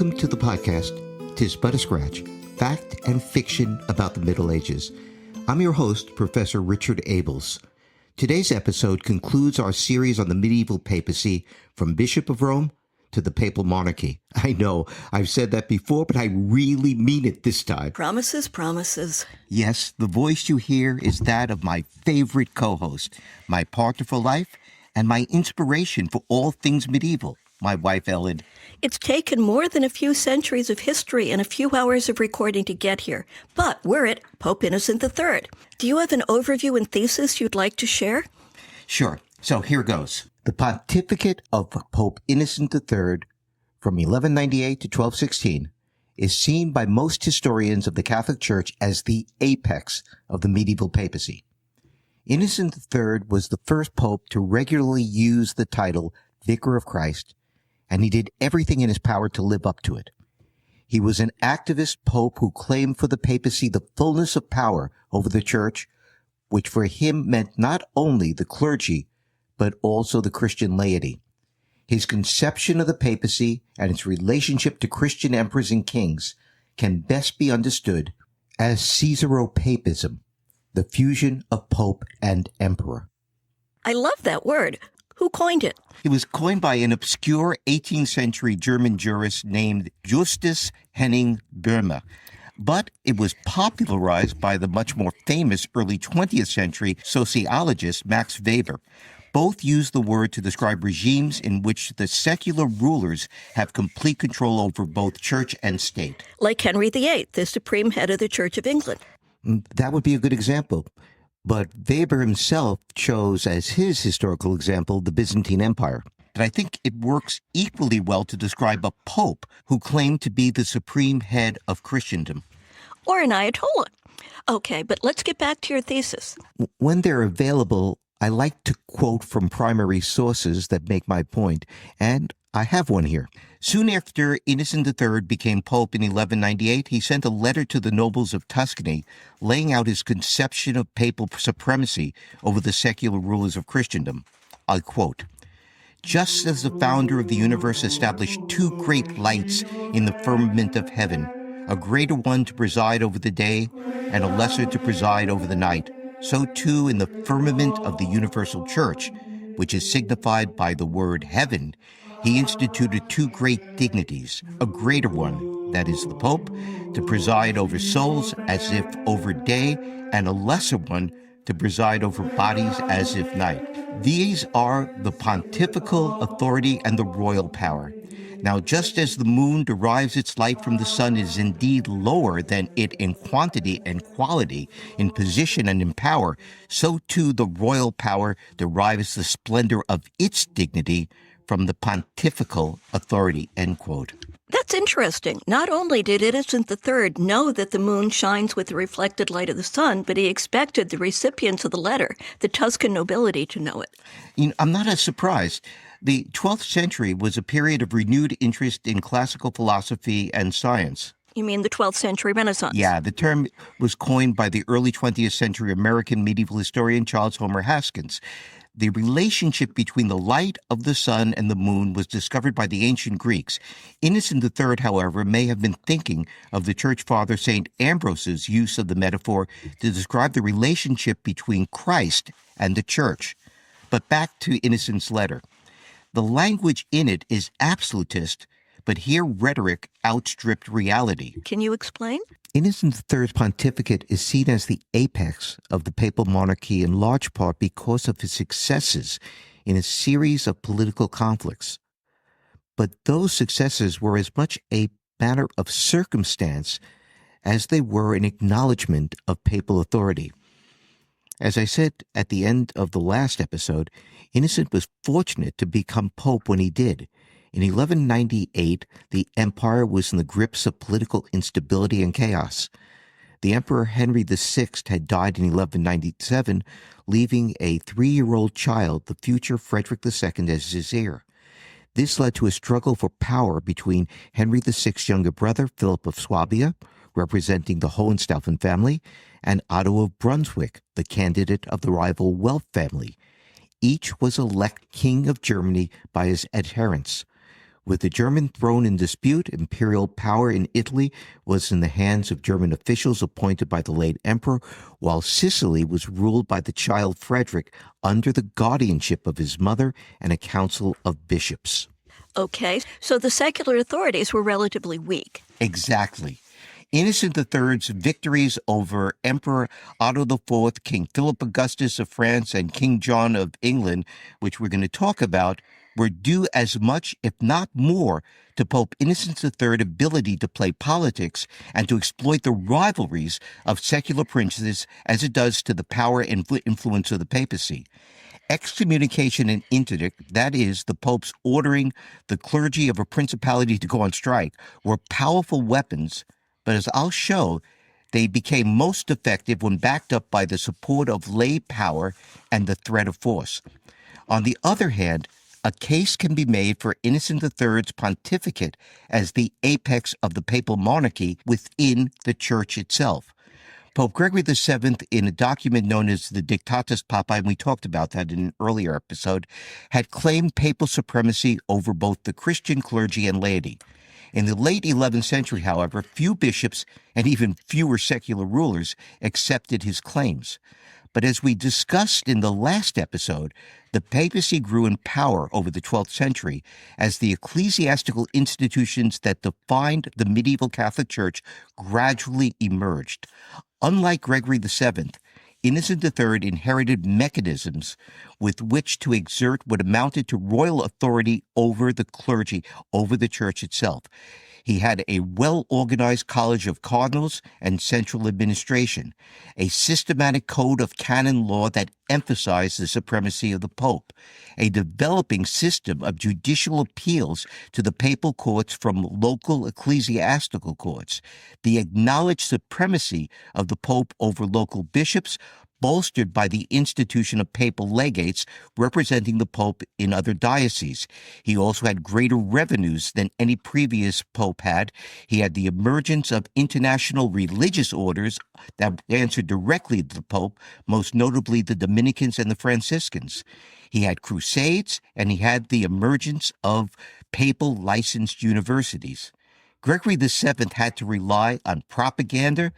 Welcome to the podcast, "Tis But a Scratch, Fact and Fiction About the Middle Ages." I'm your host, Professor Richard Abels. Today's episode concludes our series on the medieval papacy, from Bishop of Rome to the Papal Monarchy. I know, I've said that before, but I really mean it this time. Promises, promises. Yes, the voice you hear is that of my favorite co-host, my partner for life, and my inspiration for all things medieval, my wife Ellen. It's taken more than a few centuries of history and a few hours of recording to get here, but we're at Pope Innocent III. Do you have an overview and thesis you'd like to share? Sure. So here goes. The pontificate of Pope Innocent III from 1198 to 1216 is seen by most historians of the Catholic Church as the apex of the medieval papacy. Innocent III was the first pope to regularly use the title Vicar of Christ, and he did everything in his power to live up to it. He was an activist pope who claimed for the papacy the fullness of power over the church, which for him meant not only the clergy, but also the Christian laity. His conception of the papacy and its relationship to Christian emperors and kings can best be understood as Caesaropapism, the fusion of pope and emperor. I love that word. Who coined it? It was coined by an obscure 18th century German jurist named Justus Henning Böhme, but it was popularized by the much more famous early 20th century sociologist Max Weber. Both use the word to describe regimes in which the secular rulers have complete control over both church and state. Like Henry VIII, the supreme head of the Church of England. That would be a good example. But Weber himself chose as his historical example the Byzantine Empire. And I think it works equally well to describe a pope who claimed to be the supreme head of Christendom. Or an Ayatollah. Okay, but let's get back to your thesis. When they're available, I like to quote from primary sources that make my point, and I have one here. Soon after Innocent III became pope in 1198, he sent a letter to the nobles of Tuscany laying out his conception of papal supremacy over the secular rulers of Christendom. I quote, "Just as the founder of the universe established two great lights in the firmament of heaven, a greater one to preside over the day and a lesser to preside over the night, so too in the firmament of the universal church, which is signified by the word heaven, he instituted two great dignities, a greater one, that is the Pope, to preside over souls as if over day, and a lesser one to preside over bodies as if night. These are the pontifical authority and the royal power. Now, just as the moon derives its light from the sun is indeed lower than it in quantity and quality, in position and in power, so too the royal power derives the splendor of its dignity from the pontifical authority," end quote. That's interesting. Not only did Innocent III know that the moon shines with the reflected light of the sun, but he expected the recipients of the letter, the Tuscan nobility, to know it. I'm not as surprised. The 12th century was a period of renewed interest in classical philosophy and science. You mean the 12th century Renaissance? Yeah, the term was coined by the early 20th century American medieval historian Charles Homer Haskins. The relationship between the light of the sun and the moon was discovered by the ancient Greeks. Innocent III, however, may have been thinking of the church father St. Ambrose's use of the metaphor to describe the relationship between Christ and the church. But back to Innocent's letter. The language in it is absolutist, but here rhetoric outstripped reality. Can you explain? Innocent III's pontificate is seen as the apex of the papal monarchy in large part because of his successes in a series of political conflicts. But those successes were as much a matter of circumstance as they were an acknowledgement of papal authority. As I said at the end of the last episode, Innocent was fortunate to become pope when he did. In 1198, the empire was in the grips of political instability and chaos. The Emperor Henry VI had died in 1197, leaving a 3-year-old child, the future Frederick II, as his heir. This led to a struggle for power between Henry VI's younger brother, Philip of Swabia, representing the Hohenstaufen family, and Otto of Brunswick, the candidate of the rival Welf family. Each was elected King of Germany by his adherents. With the German throne in dispute, imperial power in Italy was in the hands of German officials appointed by the late emperor, while Sicily was ruled by the child Frederick under the guardianship of his mother and a council of bishops. Okay, so the secular authorities were relatively weak. Exactly. Innocent III's victories over Emperor Otto IV, King Philip Augustus of France, and King John of England, which we're going to talk about, were due as much, if not more, to Pope Innocent III's ability to play politics and to exploit the rivalries of secular princes as it does to the power and influence of the papacy. Excommunication and interdict, that is, the Pope's ordering the clergy of a principality to go on strike, were powerful weapons, but as I'll show, they became most effective when backed up by the support of lay power and the threat of force. On the other hand, a case can be made for Innocent III's pontificate as the apex of the papal monarchy within the Church itself. Pope Gregory VII, in a document known as the Dictatus Papae, and we talked about that in an earlier episode, had claimed papal supremacy over both the Christian clergy and laity. In the late 11th century, however, few bishops and even fewer secular rulers accepted his claims. But as we discussed in the last episode, the papacy grew in power over the 12th century as the ecclesiastical institutions that defined the medieval Catholic Church gradually emerged. Unlike Gregory VII, Innocent III inherited mechanisms with which to exert what amounted to royal authority over the clergy, over the Church itself. He had a well-organized college of cardinals and central administration, a systematic code of canon law that emphasized the supremacy of the Pope, a developing system of judicial appeals to the papal courts from local ecclesiastical courts, the acknowledged supremacy of the Pope over local bishops, bolstered by the institution of papal legates representing the Pope in other dioceses. He also had greater revenues than any previous Pope had. He had the emergence of international religious orders that answered directly to the Pope, most notably the Dominicans and the Franciscans. He had crusades, and he had the emergence of papal licensed universities. Gregory VII had to rely on propaganda,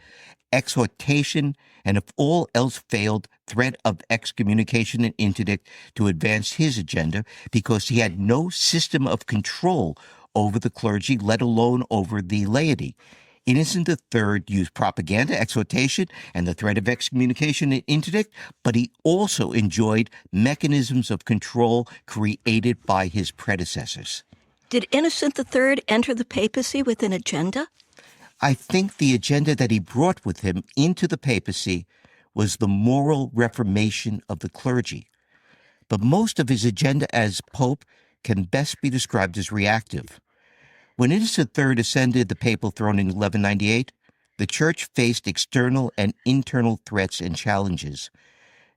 exhortation, and if all else failed, threat of excommunication and interdict to advance his agenda, because he had no system of control over the clergy, let alone over the laity. Innocent III used propaganda, exhortation, and the threat of excommunication and interdict, but he also enjoyed mechanisms of control created by his predecessors. Did Innocent III enter the papacy with an agenda? I think the agenda that he brought with him into the papacy was the moral reformation of the clergy. But most of his agenda as pope can best be described as reactive. When Innocent III ascended the papal throne in 1198, the Church faced external and internal threats and challenges.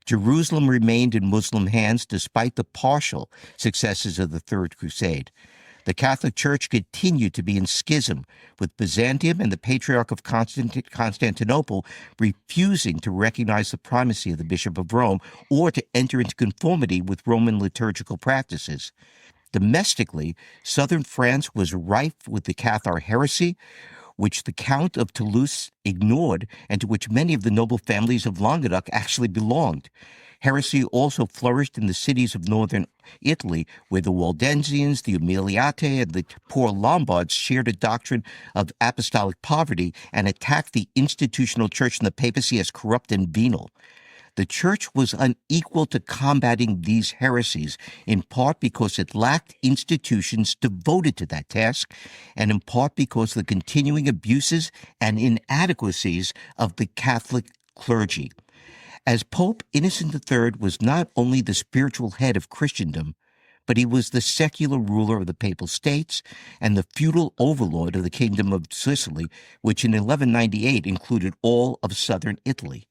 Jerusalem remained in Muslim hands despite the partial successes of the Third Crusade. The Catholic Church continued to be in schism, with Byzantium and the Patriarch of Constantinople refusing to recognize the primacy of the Bishop of Rome or to enter into conformity with Roman liturgical practices. Domestically, southern France was rife with the Cathar heresy, which the Count of Toulouse ignored and to which many of the noble families of Languedoc actually belonged. Heresy also flourished in the cities of northern Italy, where the Waldensians, the Umiliati, and the poor Lombards shared a doctrine of apostolic poverty and attacked the institutional church and the papacy as corrupt and venal. The Church was unequal to combating these heresies, in part because it lacked institutions devoted to that task, and in part because of the continuing abuses and inadequacies of the Catholic clergy. As Pope, Innocent III was not only the spiritual head of Christendom, but he was the secular ruler of the Papal States and the feudal overlord of the Kingdom of Sicily, which in 1198 included all of southern Italy.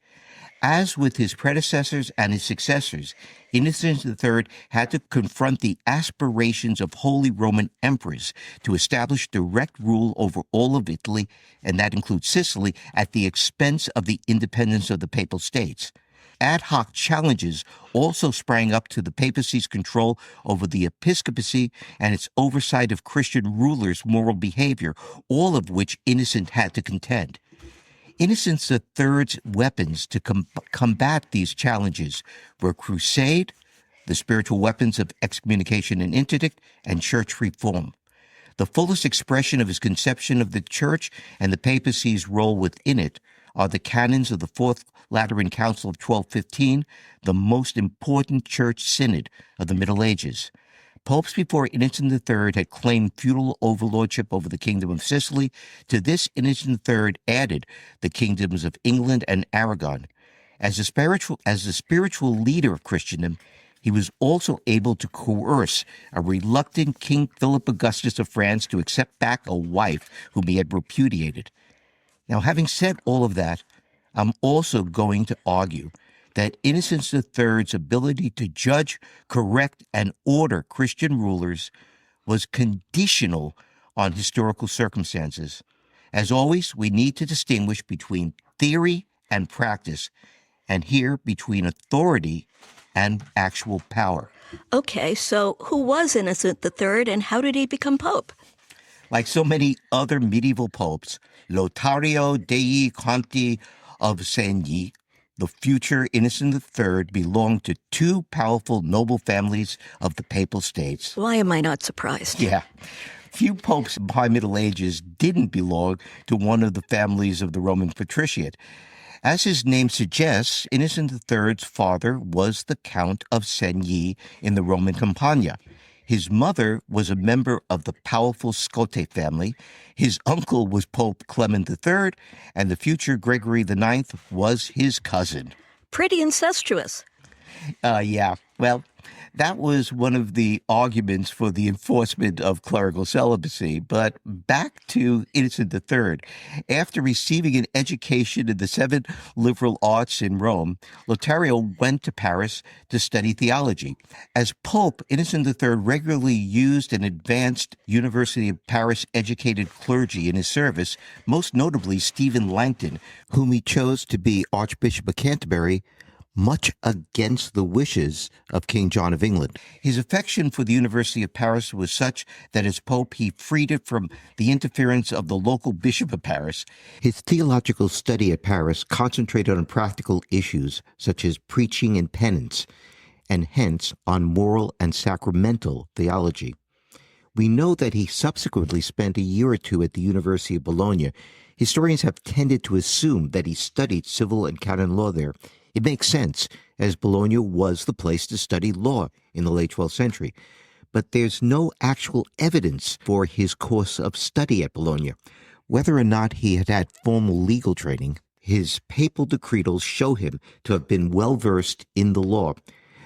As with his predecessors and his successors, Innocent III had to confront the aspirations of Holy Roman emperors to establish direct rule over all of Italy, and that includes Sicily, at the expense of the independence of the Papal States. Ad hoc challenges also sprang up to the papacy's control over the episcopacy and its oversight of Christian rulers' moral behavior, all of which Innocent had to contend. Innocent III's weapons to combat these challenges were crusade, the spiritual weapons of excommunication and interdict, and church reform. The fullest expression of his conception of the church and the papacy's role within it are the canons of the Fourth Lateran Council of 1215, the most important church synod of the Middle Ages. Popes before Innocent III had claimed feudal overlordship over the Kingdom of Sicily. To this, Innocent III added the kingdoms of England and Aragon. As the spiritual leader of Christendom, he was also able to coerce a reluctant King Philip Augustus of France to accept back a wife whom he had repudiated. Now, having said all of that, I'm also going to argue that Innocent III's ability to judge, correct, and order Christian rulers was conditional on historical circumstances. As always, we need to distinguish between theory and practice, and here between authority and actual power. Okay, so who was Innocent III and how did he become pope? Like so many other medieval popes, Lothario dei Conti of Segni, the future Innocent III, belonged to two powerful noble families of the Papal States. Why am I not surprised? Yeah. Few popes in the High Middle Ages didn't belong to one of the families of the Roman patriciate. As his name suggests, Innocent III's father was the Count of Segni in the Roman Campania. His mother was a member of the powerful Scote family. His uncle was Pope Clement III, and the future Gregory IX was his cousin. Pretty incestuous. Yeah. Well, that was one of the arguments for the enforcement of clerical celibacy. But back to Innocent III. After receiving an education in the 7 liberal arts in Rome, Lothario went to Paris to study theology. As Pope, Innocent III regularly used an advanced University of Paris educated clergy in his service, most notably Stephen Langton, whom he chose to be Archbishop of Canterbury, much against the wishes of King John of England. His affection for the University of Paris was such that as Pope he freed it from the interference of the local Bishop of Paris. His theological study at Paris concentrated on practical issues such as preaching and penance, and hence on moral and sacramental theology. We know that he subsequently spent a year or two at the University of Bologna. Historians have tended to assume that he studied civil and canon law there. It makes sense, as Bologna was the place to study law in the late 12th century. But there's no actual evidence for his course of study at Bologna. Whether or not he had had formal legal training, his papal decretals show him to have been well-versed in the law.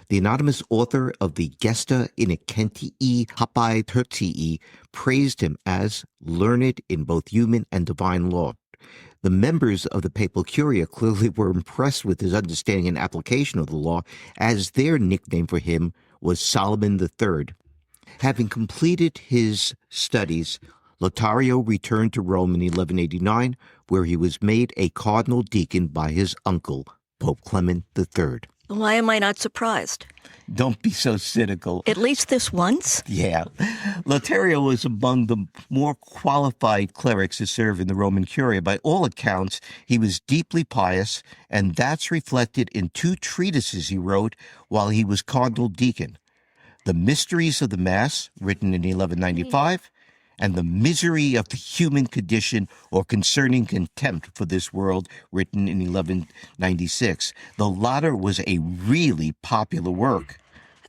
The anonymous author of the Gesta Inicentii Papae Tertii praised him as learned in both human and divine law. The members of the papal curia clearly were impressed with his understanding and application of the law, as their nickname for him was Solomon III. Having completed his studies, Lothario returned to Rome in 1189, where he was made a cardinal deacon by his uncle, Pope Clement III. Why am I not surprised? Don't be so cynical. At least this once? Yeah. Lothario was among the more qualified clerics to serve in the Roman Curia. By all accounts, he was deeply pious, and that's reflected in 2 treatises he wrote while he was cardinal deacon. The Mysteries of the Mass, written in 1195, and The Misery of the Human Condition, or Concerning Contempt for This World, written in 1196. The latter was a really popular work.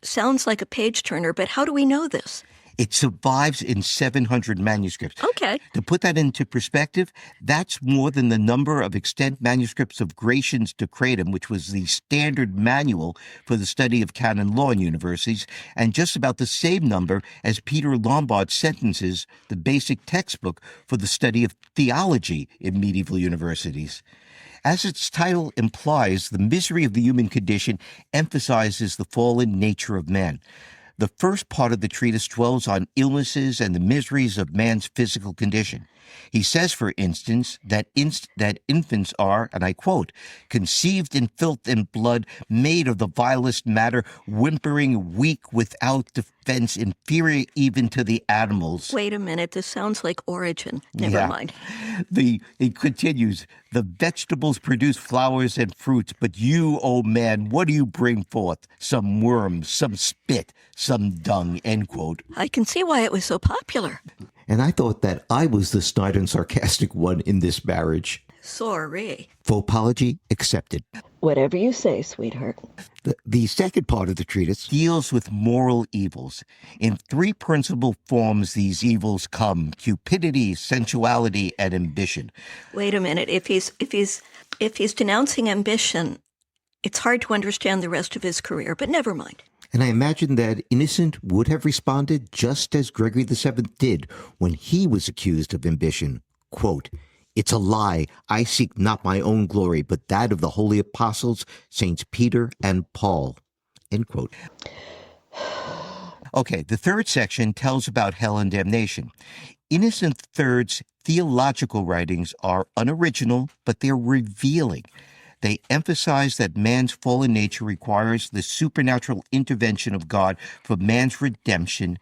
Sounds like a page-turner, but how do we know this? It survives in 700 manuscripts. Okay. To put that into perspective, that's more than the number of extant manuscripts of Gratian's Decretum, which was the standard manual for the study of canon law in universities, and just about the same number as Peter Lombard's Sentences, the basic textbook for the study of theology in medieval universities. As its title implies, The Misery of the Human Condition emphasizes the fallen nature of man. The first part of the treatise dwells on illnesses and the miseries of man's physical condition. He says, for instance, that infants are, and I quote, conceived in filth and blood, made of the vilest matter, whimpering, weak, without defense, inferior even to the animals. Wait a minute, this sounds like Origin. Never mind. It continues, the vegetables produce flowers and fruits, but you, O man, what do you bring forth? Some worms, some spit, some dung, end quote. I can see why it was so popular. And I thought that I was the snide and sarcastic one in this marriage. Sorry. Faux-apology accepted. Whatever you say, sweetheart. The second part of the treatise deals with moral evils. In three principal forms these evils come: cupidity, sensuality, and ambition. Wait a minute. If he's denouncing ambition, it's hard to understand the rest of his career, but never mind. And I imagine that Innocent would have responded just as Gregory VII did when he was accused of ambition. Quote, "It's a lie. I seek not my own glory, but that of the holy apostles, Saints Peter and Paul." End quote. Okay, the third section tells about hell and damnation. Innocent III's theological writings are unoriginal, but they're revealing. They emphasize that man's fallen nature requires the supernatural intervention of God for man's redemption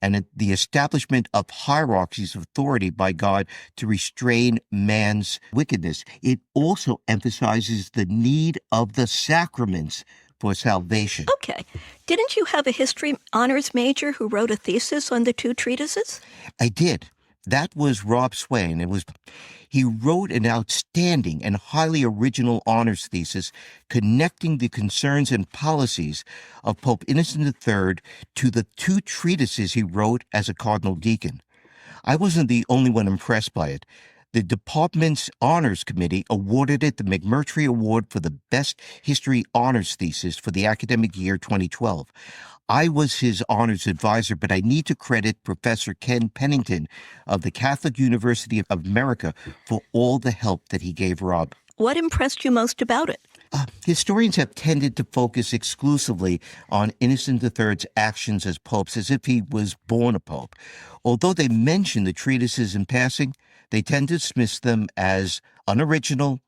and the establishment of hierarchies of authority by God to restrain man's wickedness. It also emphasizes the need of the sacraments for salvation. Okay. Didn't you have a history honors major who wrote a thesis on the two treatises? I did. That was Rob Swain. He wrote an outstanding and highly original honors thesis connecting the concerns and policies of Pope Innocent III to the two treatises he wrote as a cardinal deacon. I wasn't the only one impressed by it. The department's honors committee awarded it the McMurtry Award for the Best History Honors Thesis for the academic year 2012. I was his honors advisor, but I need to credit Professor Ken Pennington of the Catholic University of America for all the help that he gave Rob. What impressed you most about it? Historians have tended to focus exclusively on Innocent III's actions as popes, as if he was born a pope. Although they mention the treatises in passing, they tend to dismiss them as unoriginal,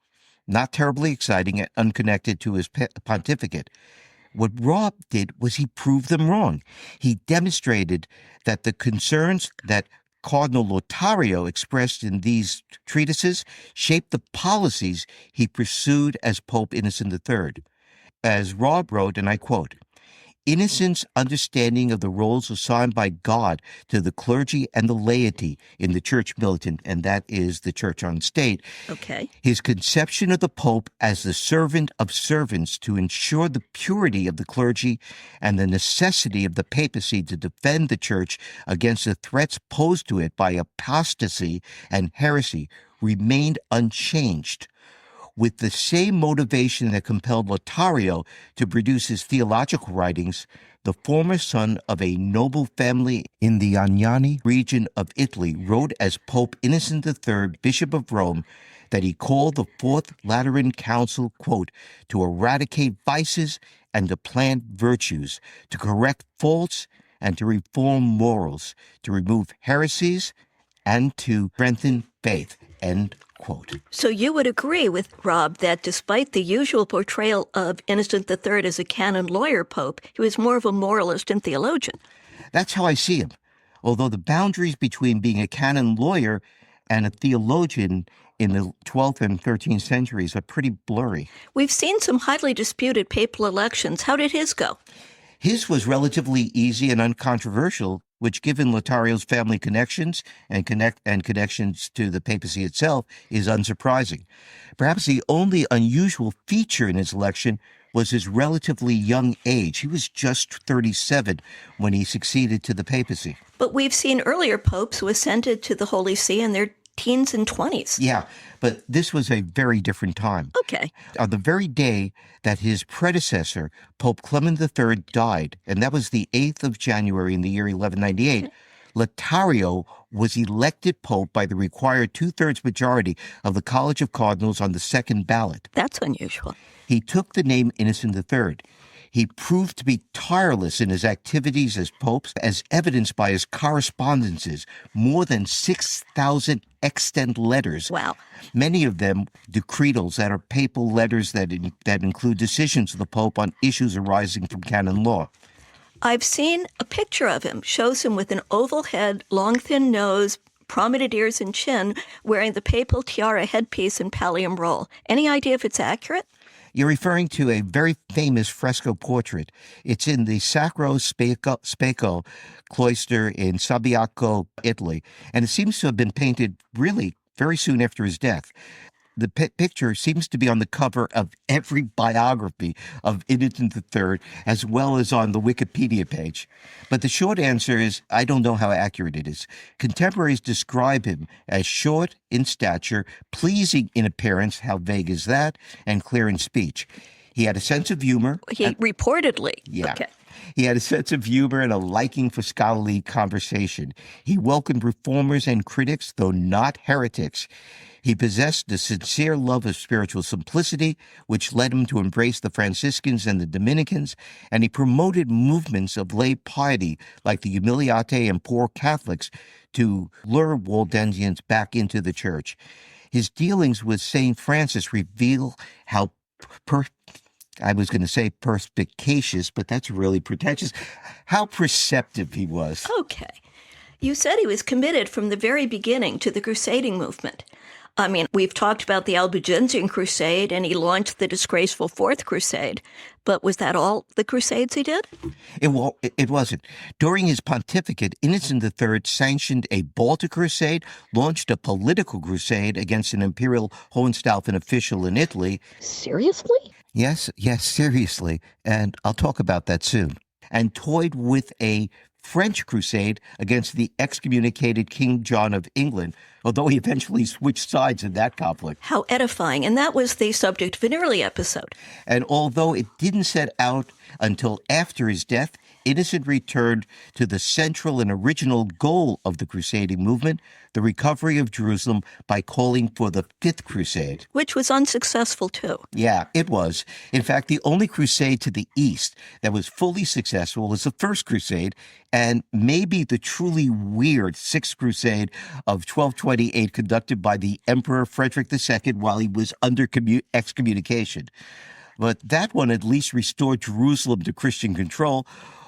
not terribly exciting, and unconnected to his pontificate. What Rob did was he proved them wrong. He demonstrated that the concerns that Cardinal Lothario expressed in these treatises shaped the policies he pursued as Pope Innocent III. As Rob wrote, and I quote, "Innocent's understanding of the roles assigned by God to the clergy and the laity in the church militant," and that is the church on state. Okay. His conception of the Pope as the servant of servants to ensure the purity of the clergy and the necessity of the papacy to defend the church against the threats posed to it by apostasy and heresy remained unchanged. With the same motivation that compelled Lothario to produce his theological writings, the former son of a noble family in the Agnani region of Italy wrote as Pope Innocent III, Bishop of Rome, that he called the Fourth Lateran Council, quote, "to eradicate vices and to plant virtues, to correct faults and to reform morals, to remove heresies and to strengthen faith," end quote. So you would agree with Rob that despite the usual portrayal of Innocent III as a canon lawyer pope, he was more of a moralist and theologian. That's how I see him. Although the boundaries between being a canon lawyer and a theologian in the 12th and 13th centuries are pretty blurry. We've seen some highly disputed papal elections. How did his go? His was relatively easy and uncontroversial, which, given Lothario's family connections and connections to the papacy itself, is unsurprising. Perhaps the only unusual feature in his election was his relatively young age. He was just 37 when he succeeded to the papacy. But we've seen earlier popes who ascended to the Holy See in their teens and 20s. Yeah, but this was a very different time. Okay. On the very day that his predecessor, Pope Clement III, died, and that was the 8th of January in the year 1198, Lothario was elected pope by the required two-thirds majority of the College of Cardinals on the second ballot. That's unusual. He took the name Innocent III. He proved to be tireless in his activities as pope, as evidenced by his correspondences, more than 6,000 extant letters. Wow. Many of them decretals, that are papal letters that include decisions of the Pope on issues arising from canon law. I've seen a picture of him. Shows him with an oval head, long, thin nose, prominent ears and chin, wearing the papal tiara headpiece and pallium roll. Any idea if it's accurate? You're referring to a very famous fresco portrait. It's in the Sacro Speco cloister in Subiaco, Italy, and it seems to have been painted really very soon after his death. The picture seems to be on the cover of every biography of Innocent III, as well as on the Wikipedia page. But the short answer is, I don't know how accurate it is. Contemporaries describe him as short in stature, pleasing in appearance, how vague is that, and clear in speech. He had a sense of humor. Reportedly. Yeah. Okay. He had a sense of humor and a liking for scholarly conversation. He welcomed reformers and critics, though not heretics. He possessed a sincere love of spiritual simplicity, which led him to embrace the Franciscans and the Dominicans, and he promoted movements of lay piety like the Humiliate and Poor Catholics to lure Waldensians back into the church. His dealings with St. Francis reveal how I was going to say perspicacious, but that's really pretentious, how perceptive he was. Okay. You said he was committed from the very beginning to the crusading movement. I mean, we've talked about the Albigensian Crusade, and he launched the disgraceful Fourth Crusade. But was that all the crusades he did? It wasn't. During his pontificate, Innocent III sanctioned a Baltic crusade, launched a political crusade against an imperial Hohenstaufen official in Italy. Seriously? Yes, seriously. And I'll talk about that soon. And toyed with a French crusade against the excommunicated King John of England, although he eventually switched sides in that conflict. How edifying. And that was the subject of an early episode. And although it didn't set out until after his death, Innocent returned to the central and original goal of the crusading movement, the recovery of Jerusalem, by calling for the Fifth Crusade. Which was unsuccessful, too. Yeah, it was. In fact, the only crusade to the east that was fully successful was the First Crusade, and maybe the truly weird Sixth Crusade of 1228 conducted by the Emperor Frederick II while he was under excommunication. But that one at least restored Jerusalem to Christian control,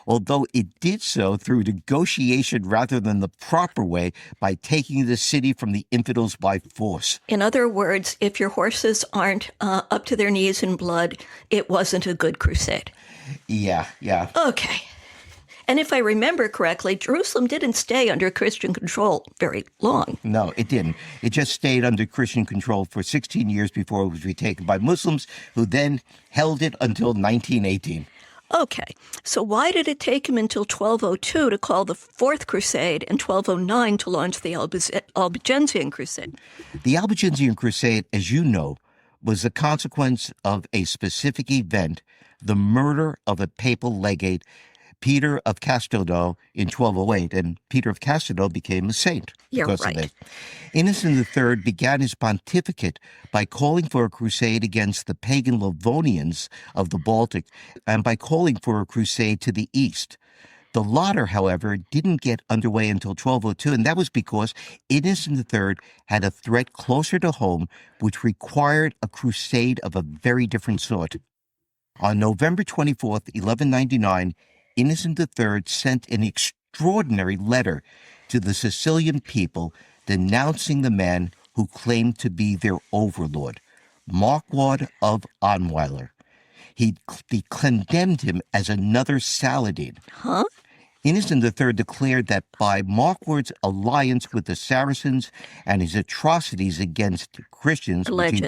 although it did so through negotiation rather than the proper way, by taking the city from the infidels by force. In other words, if your horses aren't up to their knees in blood, it wasn't a good crusade. Yeah. Okay. And if I remember correctly, Jerusalem didn't stay under Christian control very long. No, it didn't. It just stayed under Christian control for 16 years before it was retaken by Muslims, who then held it until 1918. Okay, so why did it take him until 1202 to call the Fourth Crusade and 1209 to launch the Albigensian Crusade? The Albigensian Crusade, as you know, was the consequence of a specific event, the murder of a papal legate, Peter of Castello, in 1208, and Peter of Castello became a saint. You're because right. of it. Innocent III began his pontificate by calling for a crusade against the pagan Livonians of the Baltic, and by calling for a crusade to the east. The latter, however, didn't get underway until 1202, and that was because Innocent III had a threat closer to home, which required a crusade of a very different sort. On November 24th, 1199, Innocent III sent an extraordinary letter to the Sicilian people denouncing the man who claimed to be their overlord, Marquard of Anweiler. He condemned him as another Saladin. Huh? Innocent III declared that by Marquard's alliance with the Saracens and his atrocities against Christians, which he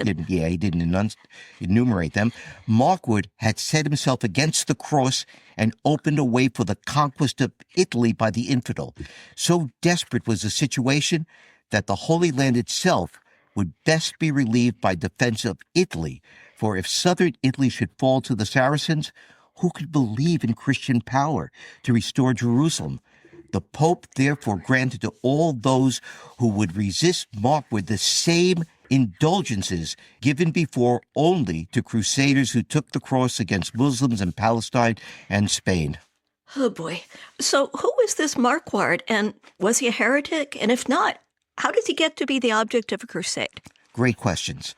didn't enumerate them, Marquard had set himself against the cross and opened a way for the conquest of Italy by the infidel. So desperate was the situation that the Holy Land itself would best be relieved by defense of Italy, for if southern Italy should fall to the Saracens, who could believe in Christian power to restore Jerusalem? The Pope therefore granted to all those who would resist Marquard the same indulgences given before only to crusaders who took the cross against Muslims in Palestine and Spain. Oh boy. So who was this Marquard, and was he a heretic? And if not, how did he get to be the object of a crusade? Great questions.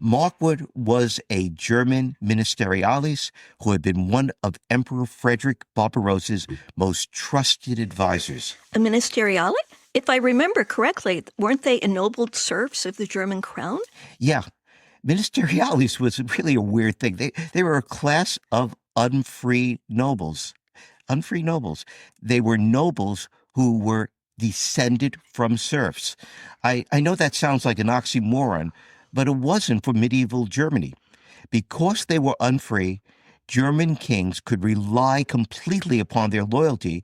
Marquard was a German ministerialis who had been one of Emperor Frederick Barbarossa's most trusted advisors. A ministeriale? If I remember correctly, weren't they ennobled serfs of the German crown? Yeah, ministerialis was really a weird thing. They were a class of unfree nobles. Unfree nobles. They were nobles who were descended from serfs. I know that sounds like an oxymoron, but it wasn't for medieval Germany. Because they were unfree, German kings could rely completely upon their loyalty,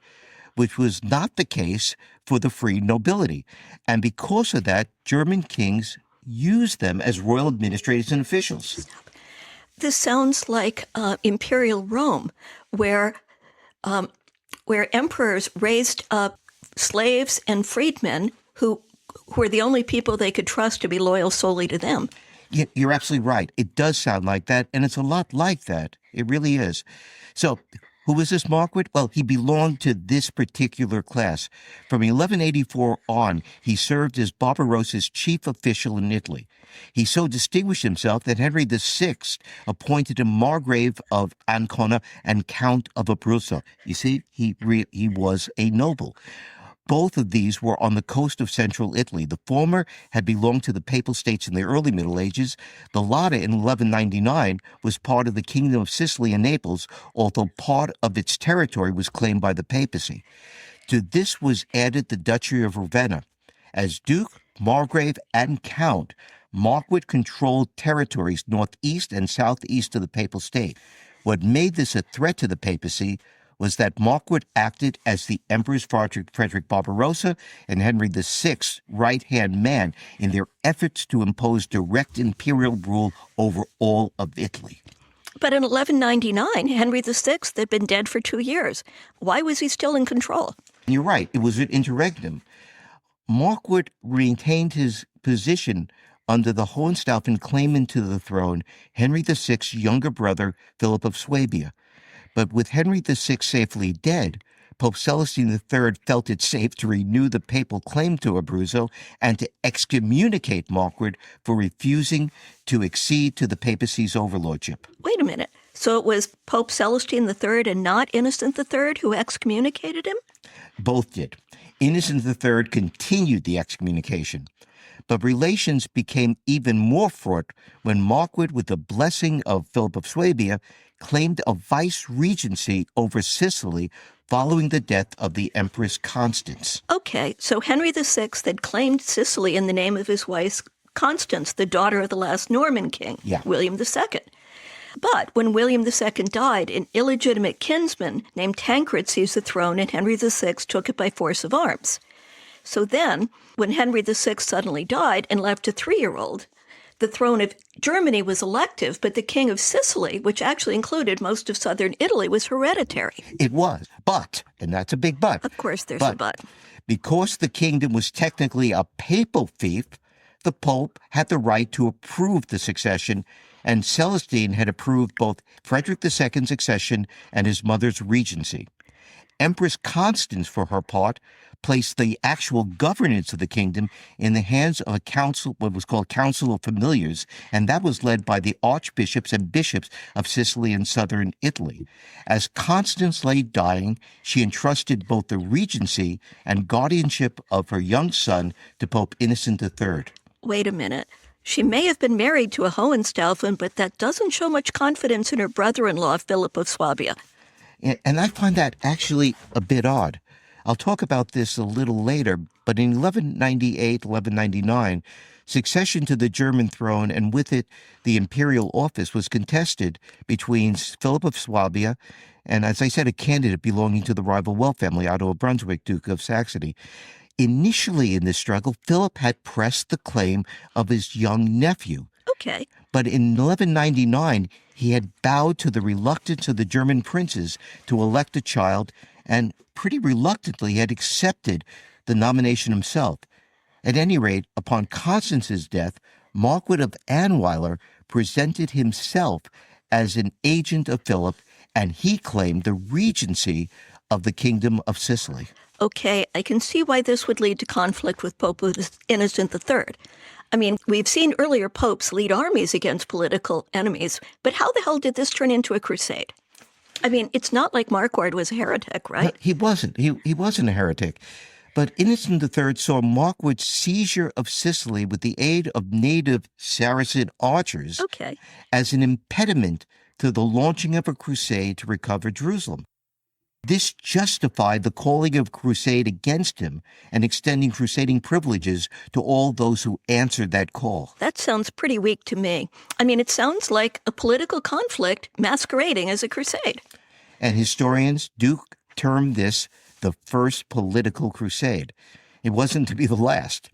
which was not the case for the free nobility. And because of that, German kings used them as royal administrators and officials. This sounds like imperial Rome, where emperors raised up slaves and freedmen who were the only people they could trust to be loyal solely to them. You're absolutely right. It does sound like that, and it's a lot like that. It really is. So, who was this Marquard? Well, he belonged to this particular class. From 1184 on, he served as Barbarossa's chief official in Italy. He so distinguished himself that Henry VI appointed him Margrave of Ancona and Count of Abruzzo. You see, he was a noble. Both of these were on the coast of central Italy. The former had belonged to the Papal States in the early Middle Ages. The latter, in 1199, was part of the Kingdom of Sicily and Naples, although part of its territory was claimed by the Papacy. To this was added the Duchy of Ravenna. As Duke, Margrave, and Count, Marquard controlled territories northeast and southeast of the Papal State. What made this a threat to the Papacy was that Marquard acted as the Emperor's Frederick Barbarossa and Henry VI's right-hand man in their efforts to impose direct imperial rule over all of Italy. But in 1199, Henry VI had been dead for 2 years. Why was he still in control? You're right. It was an interregnum. Marquard retained his position under the Hohenstaufen claimant to the throne, Henry VI's younger brother, Philip of Swabia. But with Henry VI safely dead, Pope Celestine III felt it safe to renew the papal claim to Abruzzo and to excommunicate Marquard for refusing to accede to the papacy's overlordship. Wait a minute. So it was Pope Celestine III and not Innocent III who excommunicated him? Both did. Innocent III continued the excommunication. But relations became even more fraught when Marquard, with the blessing of Philip of Swabia, claimed a vice-regency over Sicily following the death of the Empress Constance. Okay, so Henry VI had claimed Sicily in the name of his wife, Constance, the daughter of the last Norman king, William II. But when William II died, an illegitimate kinsman named Tancred seized the throne, and Henry VI took it by force of arms. So then, when Henry VI suddenly died and left a 3-year-old, the throne of Germany was elective, but the king of Sicily, which actually included most of southern Italy, was hereditary. It was, but, and that's a big but. Of course there's a but. Because the kingdom was technically a papal fief, the Pope had the right to approve the succession, and Celestine had approved both Frederick II's accession and his mother's regency. Empress Constance, for her part, placed the actual governance of the kingdom in the hands of a council, what was called Council of Familiars, and that was led by the archbishops and bishops of Sicily and southern Italy. As Constance lay dying, she entrusted both the regency and guardianship of her young son to Pope Innocent III. Wait a minute. She may have been married to a Hohenstaufen, but that doesn't show much confidence in her brother-in-law, Philip of Swabia. And I find that actually a bit odd. I'll talk about this a little later, but in 1198, 1199, succession to the German throne and with it the imperial office was contested between Philip of Swabia and, as I said, a candidate belonging to the rival Welf family, Otto of Brunswick, Duke of Saxony. Initially in this struggle, Philip had pressed the claim of his young nephew. Okay. But in 1199, he had bowed to the reluctance of the German princes to elect a child and pretty reluctantly had accepted the nomination himself. At any rate, upon Constance's death, Marquard of Anweiler presented himself as an agent of Philip, and he claimed the regency of the Kingdom of Sicily. Okay, I can see why this would lead to conflict with Pope Innocent III. I mean, we've seen earlier popes lead armies against political enemies, but how the hell did this turn into a crusade? I mean, it's not like Marquard was a heretic, right? No, he wasn't. He wasn't a heretic. But Innocent III saw Marquard's seizure of Sicily with the aid of native Saracen archers as an impediment to the launching of a crusade to recover Jerusalem. This justified the calling of crusade against him and extending crusading privileges to all those who answered that call. That sounds pretty weak to me. I mean, it sounds like a political conflict masquerading as a crusade. And historians do term this the first political crusade. It wasn't to be the last.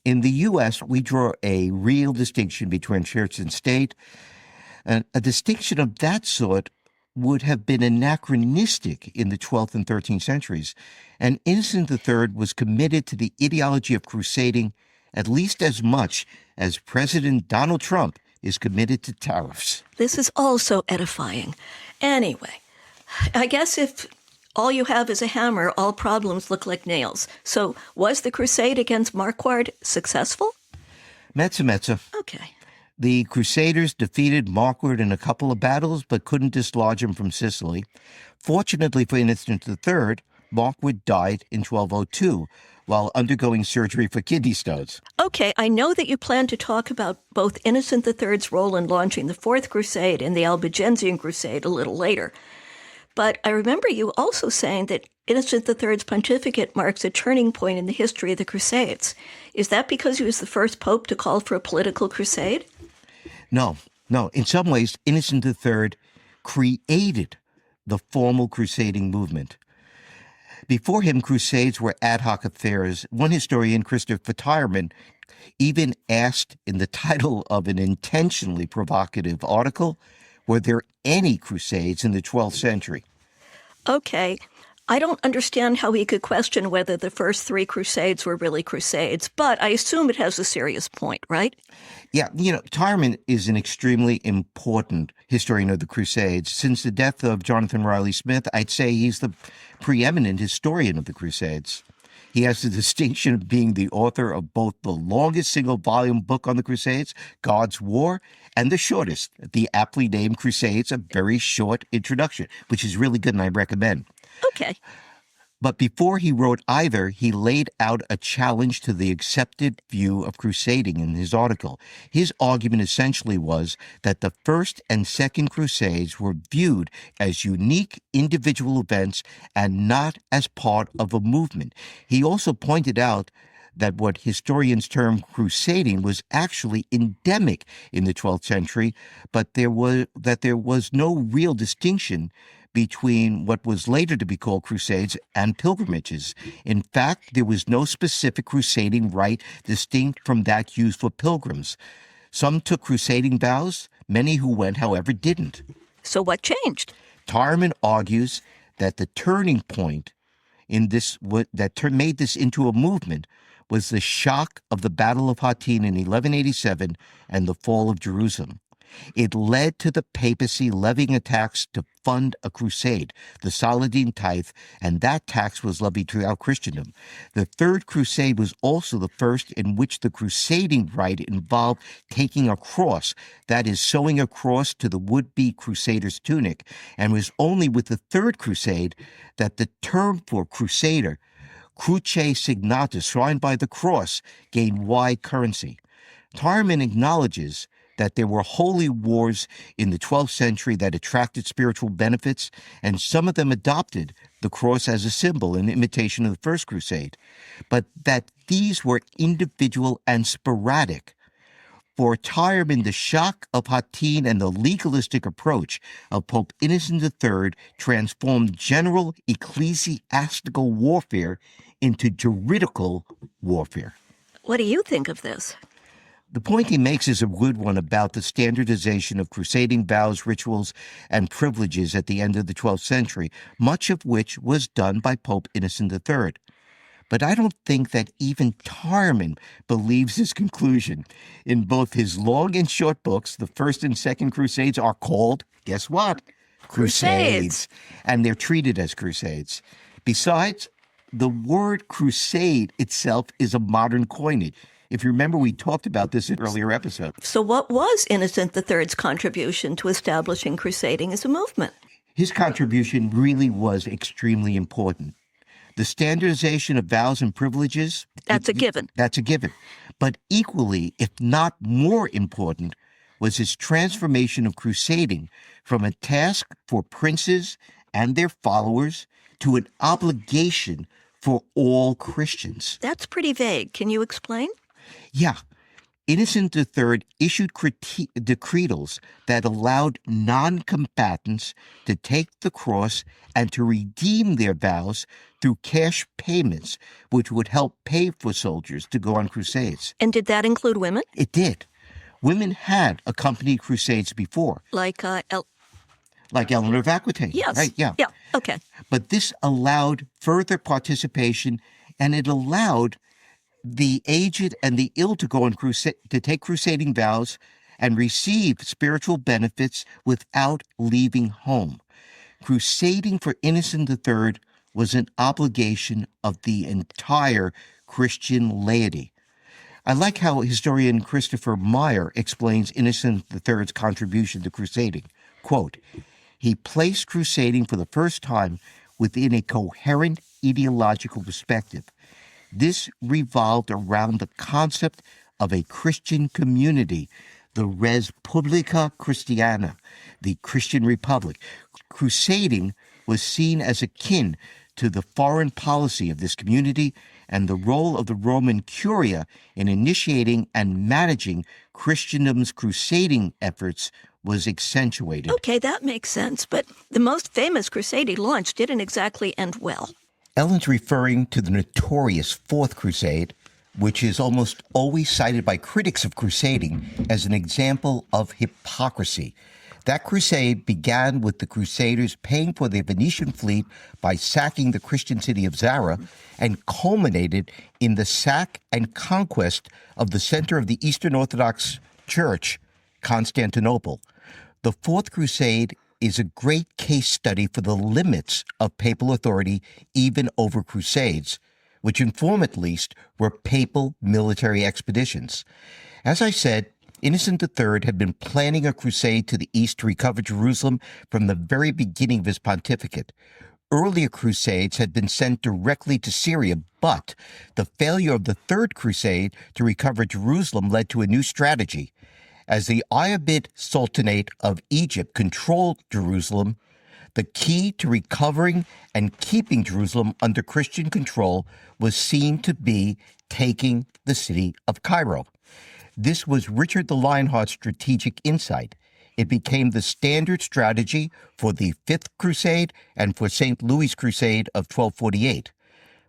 In the U.S., we draw a real distinction between church and state. A distinction of that sort would have been anachronistic in the 12th and 13th centuries, and Innocent III was committed to the ideology of crusading at least as much as President Donald Trump is committed to tariffs. This is all so edifying. Anyway, I guess if all you have is a hammer, all problems look like nails. So was the crusade against Marquard successful? Mezza. Okay. The Crusaders defeated Marquard in a couple of battles, but couldn't dislodge him from Sicily. Fortunately for Innocent III, Marquard died in 1202 while undergoing surgery for kidney stones. Okay, I know that you plan to talk about both Innocent III's role in launching the Fourth Crusade and the Albigensian Crusade a little later. But I remember you also saying that Innocent III's pontificate marks a turning point in the history of the Crusades. Is that because he was the first pope to call for a political crusade? No. In some ways, Innocent III created the formal crusading movement. Before him, crusades were ad hoc affairs. One historian, Christopher Tyerman, even asked in the title of an intentionally provocative article, were there any crusades in the 12th century? Okay. I don't understand how he could question whether the first three crusades were really crusades, but I assume it has a serious point, right? Yeah, Tyerman is an extremely important historian of the Crusades. Since the death of Jonathan Riley Smith, I'd say he's the preeminent historian of the Crusades. He has the distinction of being the author of both the longest single-volume book on the Crusades, God's War, and the shortest, the aptly named Crusades, a very short introduction, which is really good and I recommend. Okay. But before he wrote either, he laid out a challenge to the accepted view of crusading in his article. His argument essentially was that the First and Second Crusades were viewed as unique individual events and not as part of a movement. He also pointed out that what historians term crusading was actually endemic in the 12th century, but there was no real distinction between what was later to be called crusades and pilgrimages. In fact, there was no specific crusading rite distinct from that used for pilgrims. Some took crusading vows. Many who went, however, didn't. So what changed? Tyerman argues that the turning point in this that made this into a movement was the shock of the Battle of Hattin in 1187 and the fall of Jerusalem. It led to the papacy levying a tax to fund a crusade, the Saladin tithe, and that tax was levied throughout Christendom. The Third Crusade was also the first in which the crusading rite involved taking a cross, that is, sewing a cross to the would-be crusader's tunic, and was only with the Third Crusade that the term for crusader, cruce signata, signed by the cross, gained wide currency. Tyerman acknowledges that there were holy wars in the 12th century that attracted spiritual benefits, and some of them adopted the cross as a symbol in imitation of the First Crusade, but that these were individual and sporadic. For Tyerman, the shock of Hattin and the legalistic approach of Pope Innocent III transformed general ecclesiastical warfare into juridical warfare. What do you think of this? The point he makes is a good one about the standardization of crusading vows, rituals, and privileges at the end of the 12th century, much of which was done by Pope Innocent III. But I don't think that even Tarman believes this conclusion. In both his long and short books, the First and Second Crusades are called, guess what? Crusades. And they're treated as crusades. Besides, the word crusade itself is a modern coinage. If you remember, we talked about this in an earlier episode. So what was Innocent III's contribution to establishing crusading as a movement? His contribution really was extremely important. The standardization of vows and privileges. That's a given. That's a given. But equally, if not more important, was his transformation of crusading from a task for princes and their followers to an obligation for all Christians. That's pretty vague. Can you explain? Yeah. Innocent III issued decretals that allowed non-combatants to take the cross and to redeem their vows through cash payments, which would help pay for soldiers to go on crusades. And did that include women? It did. Women had accompanied crusades before. Like Eleanor of Aquitaine. Yes. Right? Yeah. Yeah. Okay. But this allowed further participation, and it allowed the aged and the ill to go on crusade, to take crusading vows and receive spiritual benefits without leaving home. Crusading for Innocent III was an obligation of the entire Christian laity. I like how historian Christopher Meyer explains Innocent III's contribution to crusading. Quote, he placed crusading for the first time within a coherent ideological perspective. This revolved around the concept of a Christian community, the res publica Christiana, the Christian Republic. Crusading was seen as akin to the foreign policy of this community, and the role of the Roman Curia in initiating and managing Christendom's crusading efforts was accentuated. Okay, that makes sense, but the most famous crusade he launched didn't exactly end well. Ellen's referring to the notorious Fourth Crusade, which is almost always cited by critics of crusading as an example of hypocrisy. That crusade began with the Crusaders paying for the Venetian fleet by sacking the Christian city of Zara, and culminated in the sack and conquest of the center of the Eastern Orthodox Church, Constantinople. The Fourth Crusade is a great case study for the limits of papal authority, even over crusades, which in form at least were papal military expeditions. As I said, Innocent III had been planning a crusade to the east to recover Jerusalem from the very beginning of his pontificate. Earlier crusades had been sent directly to Syria, but the failure of the Third Crusade to recover Jerusalem led to a new strategy. As the Ayyubid Sultanate of Egypt controlled Jerusalem, the key to recovering and keeping Jerusalem under Christian control was seen to be taking the city of Cairo. This was Richard the Lionheart's strategic insight. It became the standard strategy for the Fifth Crusade and for St. Louis' Crusade of 1248.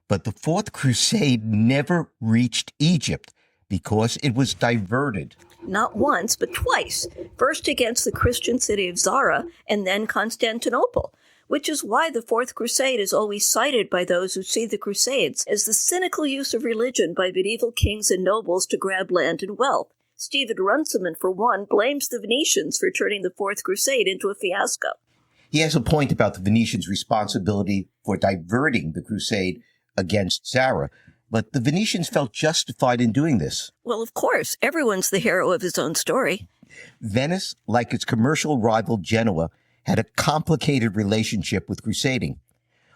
But the Fourth Crusade never reached Egypt because it was diverted. Not once, but twice. First against the Christian city of Zara, and then Constantinople, which is why the Fourth Crusade is always cited by those who see the Crusades as the cynical use of religion by medieval kings and nobles to grab land and wealth. Stephen Runciman, for one, blames the Venetians for turning the Fourth Crusade into a fiasco. He has a point about the Venetians' responsibility for diverting the crusade against Zara, but the Venetians felt justified in doing this. Well, of course, everyone's the hero of his own story. Venice, like its commercial rival Genoa, had a complicated relationship with crusading.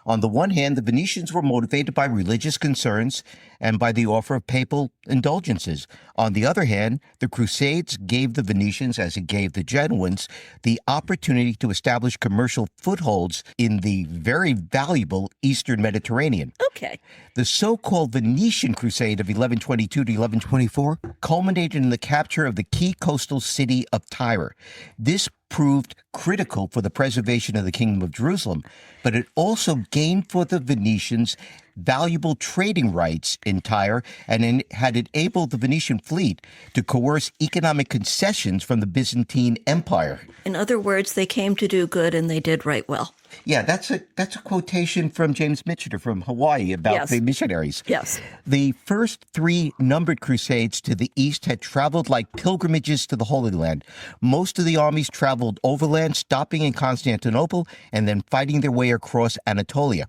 On the one hand, the Venetians were motivated by religious concerns and by the offer of papal indulgences. On the other hand, the Crusades gave the Venetians, as it gave the Genoans, the opportunity to establish commercial footholds in the very valuable Eastern Mediterranean. Okay. The so-called Venetian Crusade of 1122 to 1124 culminated in the capture of the key coastal city of Tyre. This proved critical for the preservation of the Kingdom of Jerusalem, but it also gained for the Venetians valuable trading rights in Tyre, and had enabled the Venetian fleet to coerce economic concessions from the Byzantine Empire. In other words, they came to do good and they did right well. Yeah, that's a quotation from James Michener from Hawaii about Yes. the missionaries. Yes. The first three numbered crusades to the east had traveled like pilgrimages to the Holy Land. Most of the armies traveled overland, stopping in Constantinople and then fighting their way across Anatolia.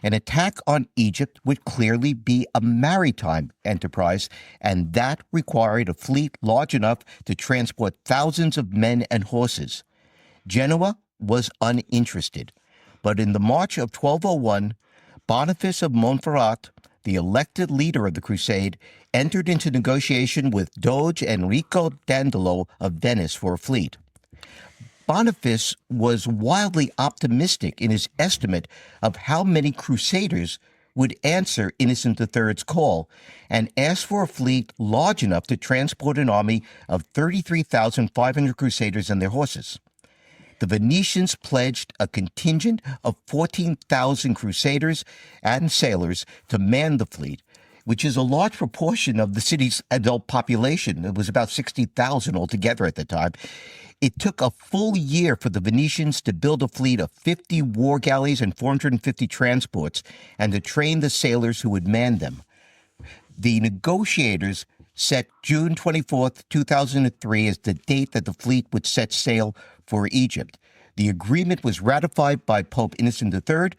An attack on Egypt would clearly be a maritime enterprise, and that required a fleet large enough to transport thousands of men and horses. Genoa was uninterested. But in the March of 1201, Boniface of Montferrat, the elected leader of the crusade, entered into negotiation with Doge Enrico Dandolo of Venice for a fleet. Boniface was wildly optimistic in his estimate of how many crusaders would answer Innocent III's call and asked for a fleet large enough to transport an army of 33,500 crusaders and their horses. The Venetians pledged a contingent of 14,000 crusaders and sailors to man the fleet, which is a large proportion of the city's adult population. It was about 60,000 altogether at the time. It took a full year for the Venetians to build a fleet of 50 war galleys and 450 transports and to train the sailors who would man them. The negotiators set June 24th, 2003 as the date that the fleet would set sail for Egypt. The agreement was ratified by Pope Innocent III,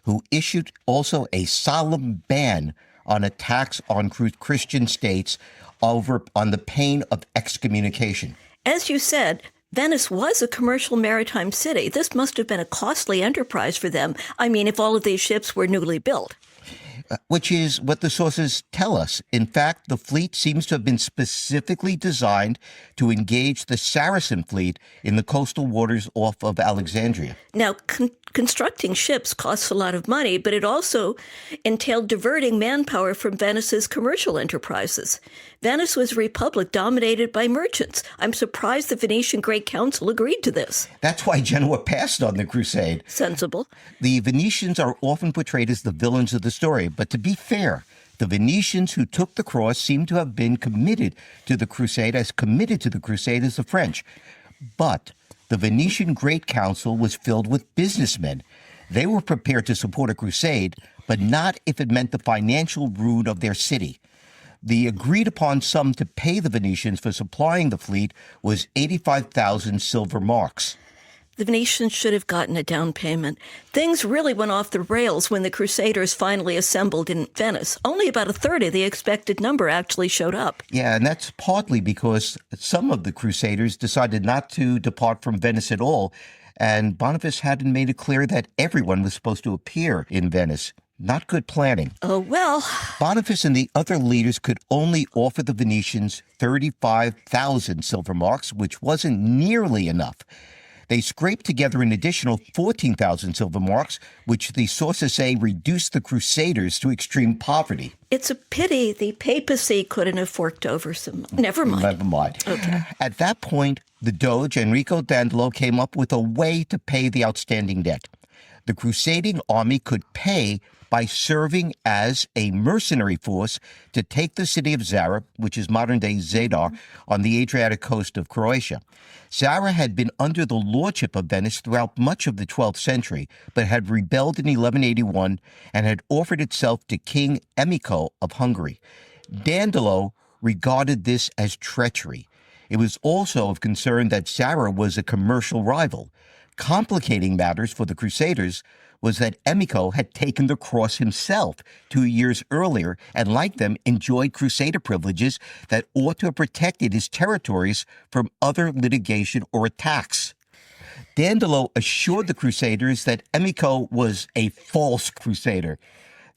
who issued also a solemn ban on attacks on Christian states on the pain of excommunication. As you said, Venice was a commercial maritime city. This must have been a costly enterprise for them. I mean, if all of these ships were newly built. Which is what the sources tell us. In fact, the fleet seems to have been specifically designed to engage the Saracen fleet in the coastal waters off of Alexandria. Now, constructing ships costs a lot of money, but it also entailed diverting manpower from Venice's commercial enterprises. Venice was a republic dominated by merchants. I'm surprised the Venetian Great Council agreed to this. That's why Genoa passed on the crusade. Sensible. The Venetians are often portrayed as the villains of the story, but to be fair, the Venetians who took the cross seem to have been committed to the crusade as the French. But the Venetian Great Council was filled with businessmen. They were prepared to support a crusade, but not if it meant the financial ruin of their city. The agreed-upon sum to pay the Venetians for supplying the fleet was 85,000 silver marks. The Venetians should have gotten a down payment. Things really went off the rails when the Crusaders finally assembled in Venice. Only about a third of the expected number actually showed up. Yeah, and that's partly because some of the Crusaders decided not to depart from Venice at all, and Boniface hadn't made it clear that everyone was supposed to appear in Venice. Not good planning. Oh, well. Boniface and the other leaders could only offer the Venetians 35,000 silver marks, which wasn't nearly enough. They scraped together an additional 14,000 silver marks, which the sources say reduced the Crusaders to extreme poverty. It's a pity the papacy couldn't have forked over some. Never mind. Never mind. Okay. At that point, the Doge, Enrico Dandolo, came up with a way to pay the outstanding debt. The crusading army could pay by serving as a mercenary force to take the city of Zara, which is modern-day Zadar, on the Adriatic coast of Croatia. Zara had been under the lordship of Venice throughout much of the 12th century, but had rebelled in 1181 and had offered itself to King Emico of Hungary. Dandolo regarded this as treachery. It was also of concern that Zara was a commercial rival. Complicating matters for the Crusaders was that Emico had taken the cross himself 2 years earlier and, like them, enjoyed crusader privileges that ought to have protected his territories from other litigation or attacks. Dandolo assured the Crusaders that Emico was a false crusader,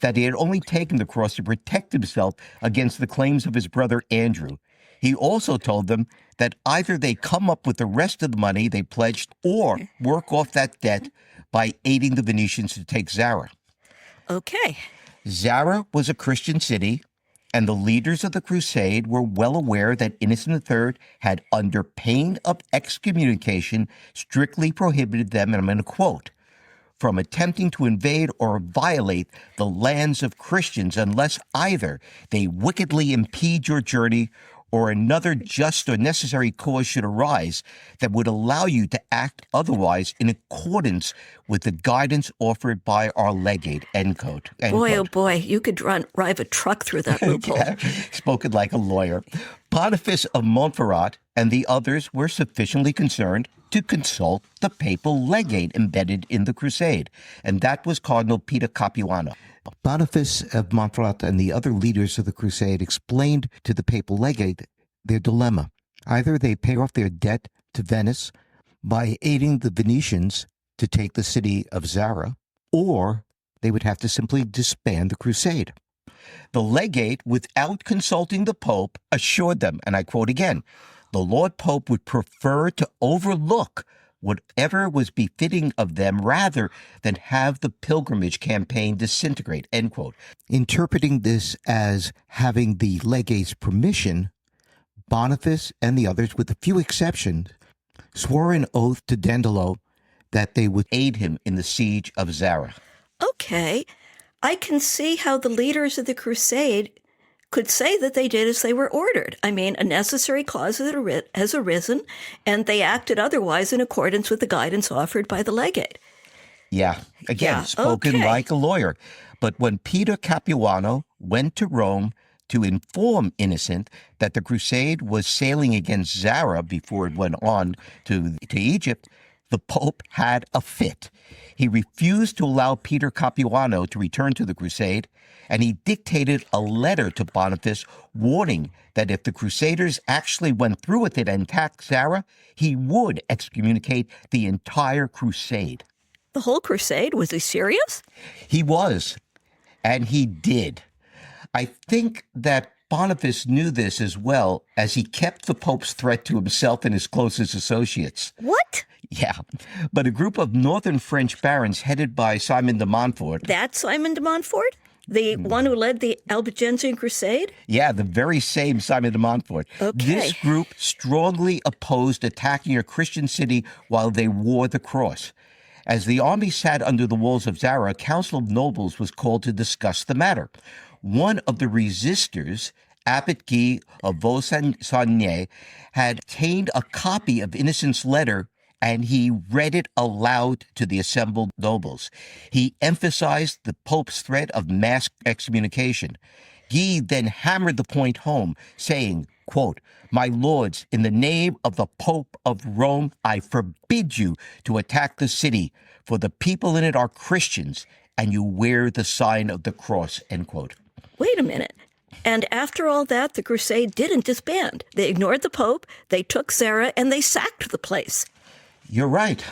that he had only taken the cross to protect himself against the claims of his brother Andrew. He also told them that either they come up with the rest of the money they pledged or work off that debt by aiding the Venetians to take Zara. Okay. Zara was a Christian city, and the leaders of the crusade were well aware that Innocent III had, under pain of excommunication, strictly prohibited them, and I'm going to quote, from attempting to invade or violate the lands of Christians unless either they wickedly impede your journey or another just or necessary cause should arise that would allow you to act otherwise in accordance with the guidance offered by our legate, end quote. End Boy, quote. oh boy, you could drive a truck through that loophole. Yeah, spoken like a lawyer. Boniface of Montferrat and the others were sufficiently concerned to consult the papal legate embedded in the crusade, and that was Cardinal Peter Capuano. Boniface of Montferrat and the other leaders of the crusade explained to the papal legate their dilemma. Either they pay off their debt to Venice by aiding the Venetians to take the city of Zara, or they would have to simply disband the crusade. The legate, without consulting the Pope, assured them, and I quote again, the Lord Pope would prefer to overlook whatever was befitting of them rather than have the pilgrimage campaign disintegrate, end quote. Interpreting this as having the legate's permission, Boniface and the others, with a few exceptions, swore an oath to Dandolo that they would aid him in the siege of Zara. Okay, I can see how the leaders of the crusade could say that they did as they were ordered. I mean, a necessary cause has arisen, and they acted otherwise in accordance with the guidance offered by the legate. Yeah, again, spoken like a lawyer. But when Peter Capuano went to Rome to inform Innocent that the crusade was sailing against Zara before it went on to Egypt, the Pope had a fit. He refused to allow Peter Capuano to return to the crusade, and he dictated a letter to Boniface warning that if the Crusaders actually went through with it and attacked Zara, he would excommunicate the entire crusade. The whole crusade? Was he serious? He was, and he did. I think that Boniface knew this as well, as he kept the Pope's threat to himself and his closest associates. What? Yeah, but a group of northern French barons headed by Simon de Montfort. That's Simon de Montfort? The one who led the Albigensian Crusade? Yeah, the very same Simon de Montfort. Okay. This group strongly opposed attacking a Christian city while they wore the cross. As the army sat under the walls of Zara, a council of nobles was called to discuss the matter. One of the resistors, Abbot Guy of Vaux-Seigneur, had obtained a copy of Innocent's letter, and he read it aloud to the assembled nobles. He emphasized the Pope's threat of mass excommunication. Guy then hammered the point home, saying, quote, "My lords, in the name of the Pope of Rome, I forbid you to attack the city, for the people in it are Christians, and you wear the sign of the cross," end quote. Wait a minute. And after all that, the crusade didn't disband. They ignored the Pope, they took Zara, and they sacked the place. You're right.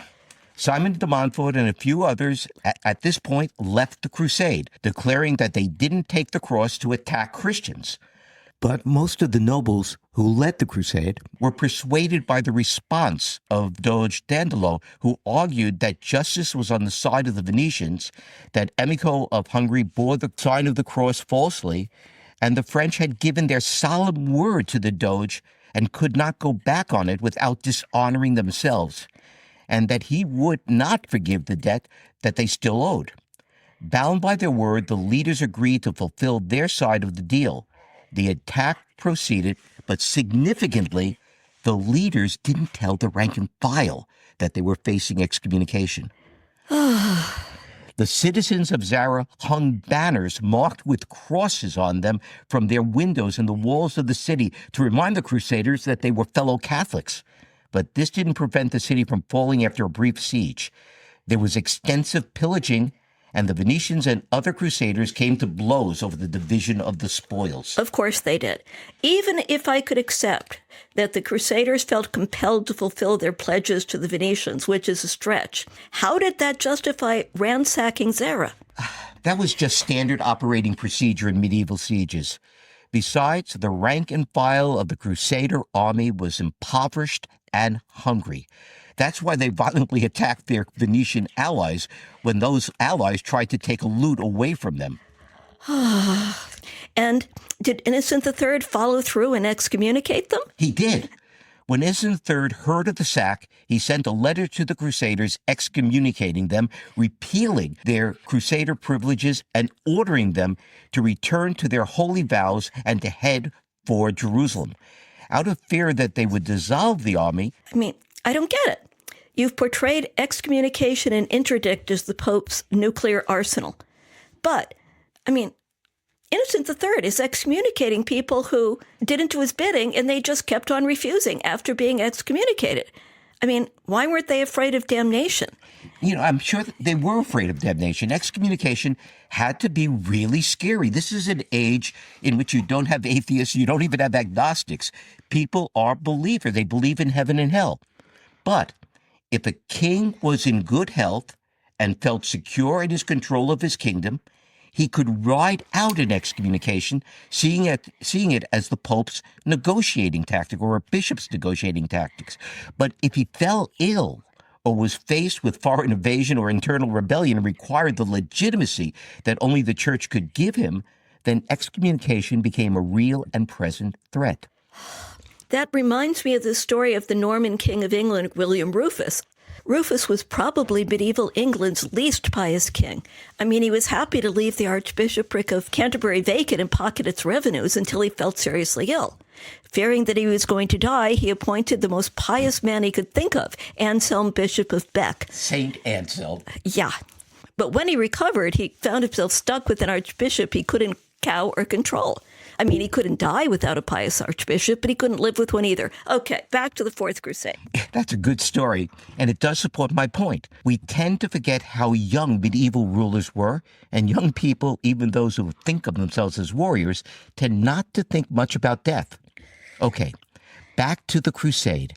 Simon de Montfort and a few others at this point left the crusade, declaring that they didn't take the cross to attack Christians. But most of the nobles who led the crusade were persuaded by the response of Doge Dandolo, who argued that justice was on the side of the Venetians, that Emico of Hungary bore the sign of the cross falsely, and the French had given their solemn word to the Doge and could not go back on it without dishonoring themselves, and that he would not forgive the debt that they still owed. Bound by their word, the leaders agreed to fulfill their side of the deal. The attack proceeded, but significantly, the leaders didn't tell the rank and file that they were facing excommunication. The citizens of Zara hung banners marked with crosses on them from their windows and the walls of the city to remind the Crusaders that they were fellow Catholics. But this didn't prevent the city from falling after a brief siege. There was extensive pillaging, and the Venetians and other Crusaders came to blows over the division of the spoils. Of course they did. Even if I could accept that the Crusaders felt compelled to fulfill their pledges to the Venetians, which is a stretch, how did that justify ransacking Zara? That was just standard operating procedure in medieval sieges. Besides, the rank and file of the Crusader army was impoverished and hungry. That's why they violently attacked their Venetian allies when those allies tried to take a loot away from them. And did Innocent III follow through and excommunicate them? He did. When Innocent III heard of the sack, he sent a letter to the Crusaders excommunicating them, repealing their Crusader privileges, and ordering them to return to their holy vows and to head for Jerusalem. Out of fear that they would dissolve the army. I mean, I don't get it. You've portrayed excommunication and interdict as the Pope's nuclear arsenal. But, I mean, Innocent III is excommunicating people who didn't do his bidding, and they just kept on refusing after being excommunicated. I mean, why weren't they afraid of damnation? I'm sure that they were afraid of damnation. Excommunication had to be really scary. This is an age in which you don't have atheists, you don't even have agnostics. People are believers. They believe in heaven and hell. But if a king was in good health and felt secure in his control of his kingdom, he could ride out an excommunication, seeing it as the Pope's negotiating tactic or a bishop's negotiating tactics. But if he fell ill or was faced with foreign invasion or internal rebellion and required the legitimacy that only the church could give him, then excommunication became a real and present threat. That reminds me of the story of the Norman King of England, William Rufus. Rufus was probably medieval England's least pious king. I mean, he was happy to leave the Archbishopric of Canterbury vacant and pocket its revenues until he felt seriously ill. Fearing that he was going to die, he appointed the most pious man he could think of, Anselm, Bishop of Bec. Saint Anselm. Yeah. But when he recovered, he found himself stuck with an archbishop he couldn't cow or control. I mean, he couldn't die without a pious archbishop, but he couldn't live with one either. Okay, back to the Fourth Crusade. That's a good story, and it does support my point. We tend to forget how young medieval rulers were, and young people, even those who think of themselves as warriors, tend not to think much about death. Okay, back to the crusade.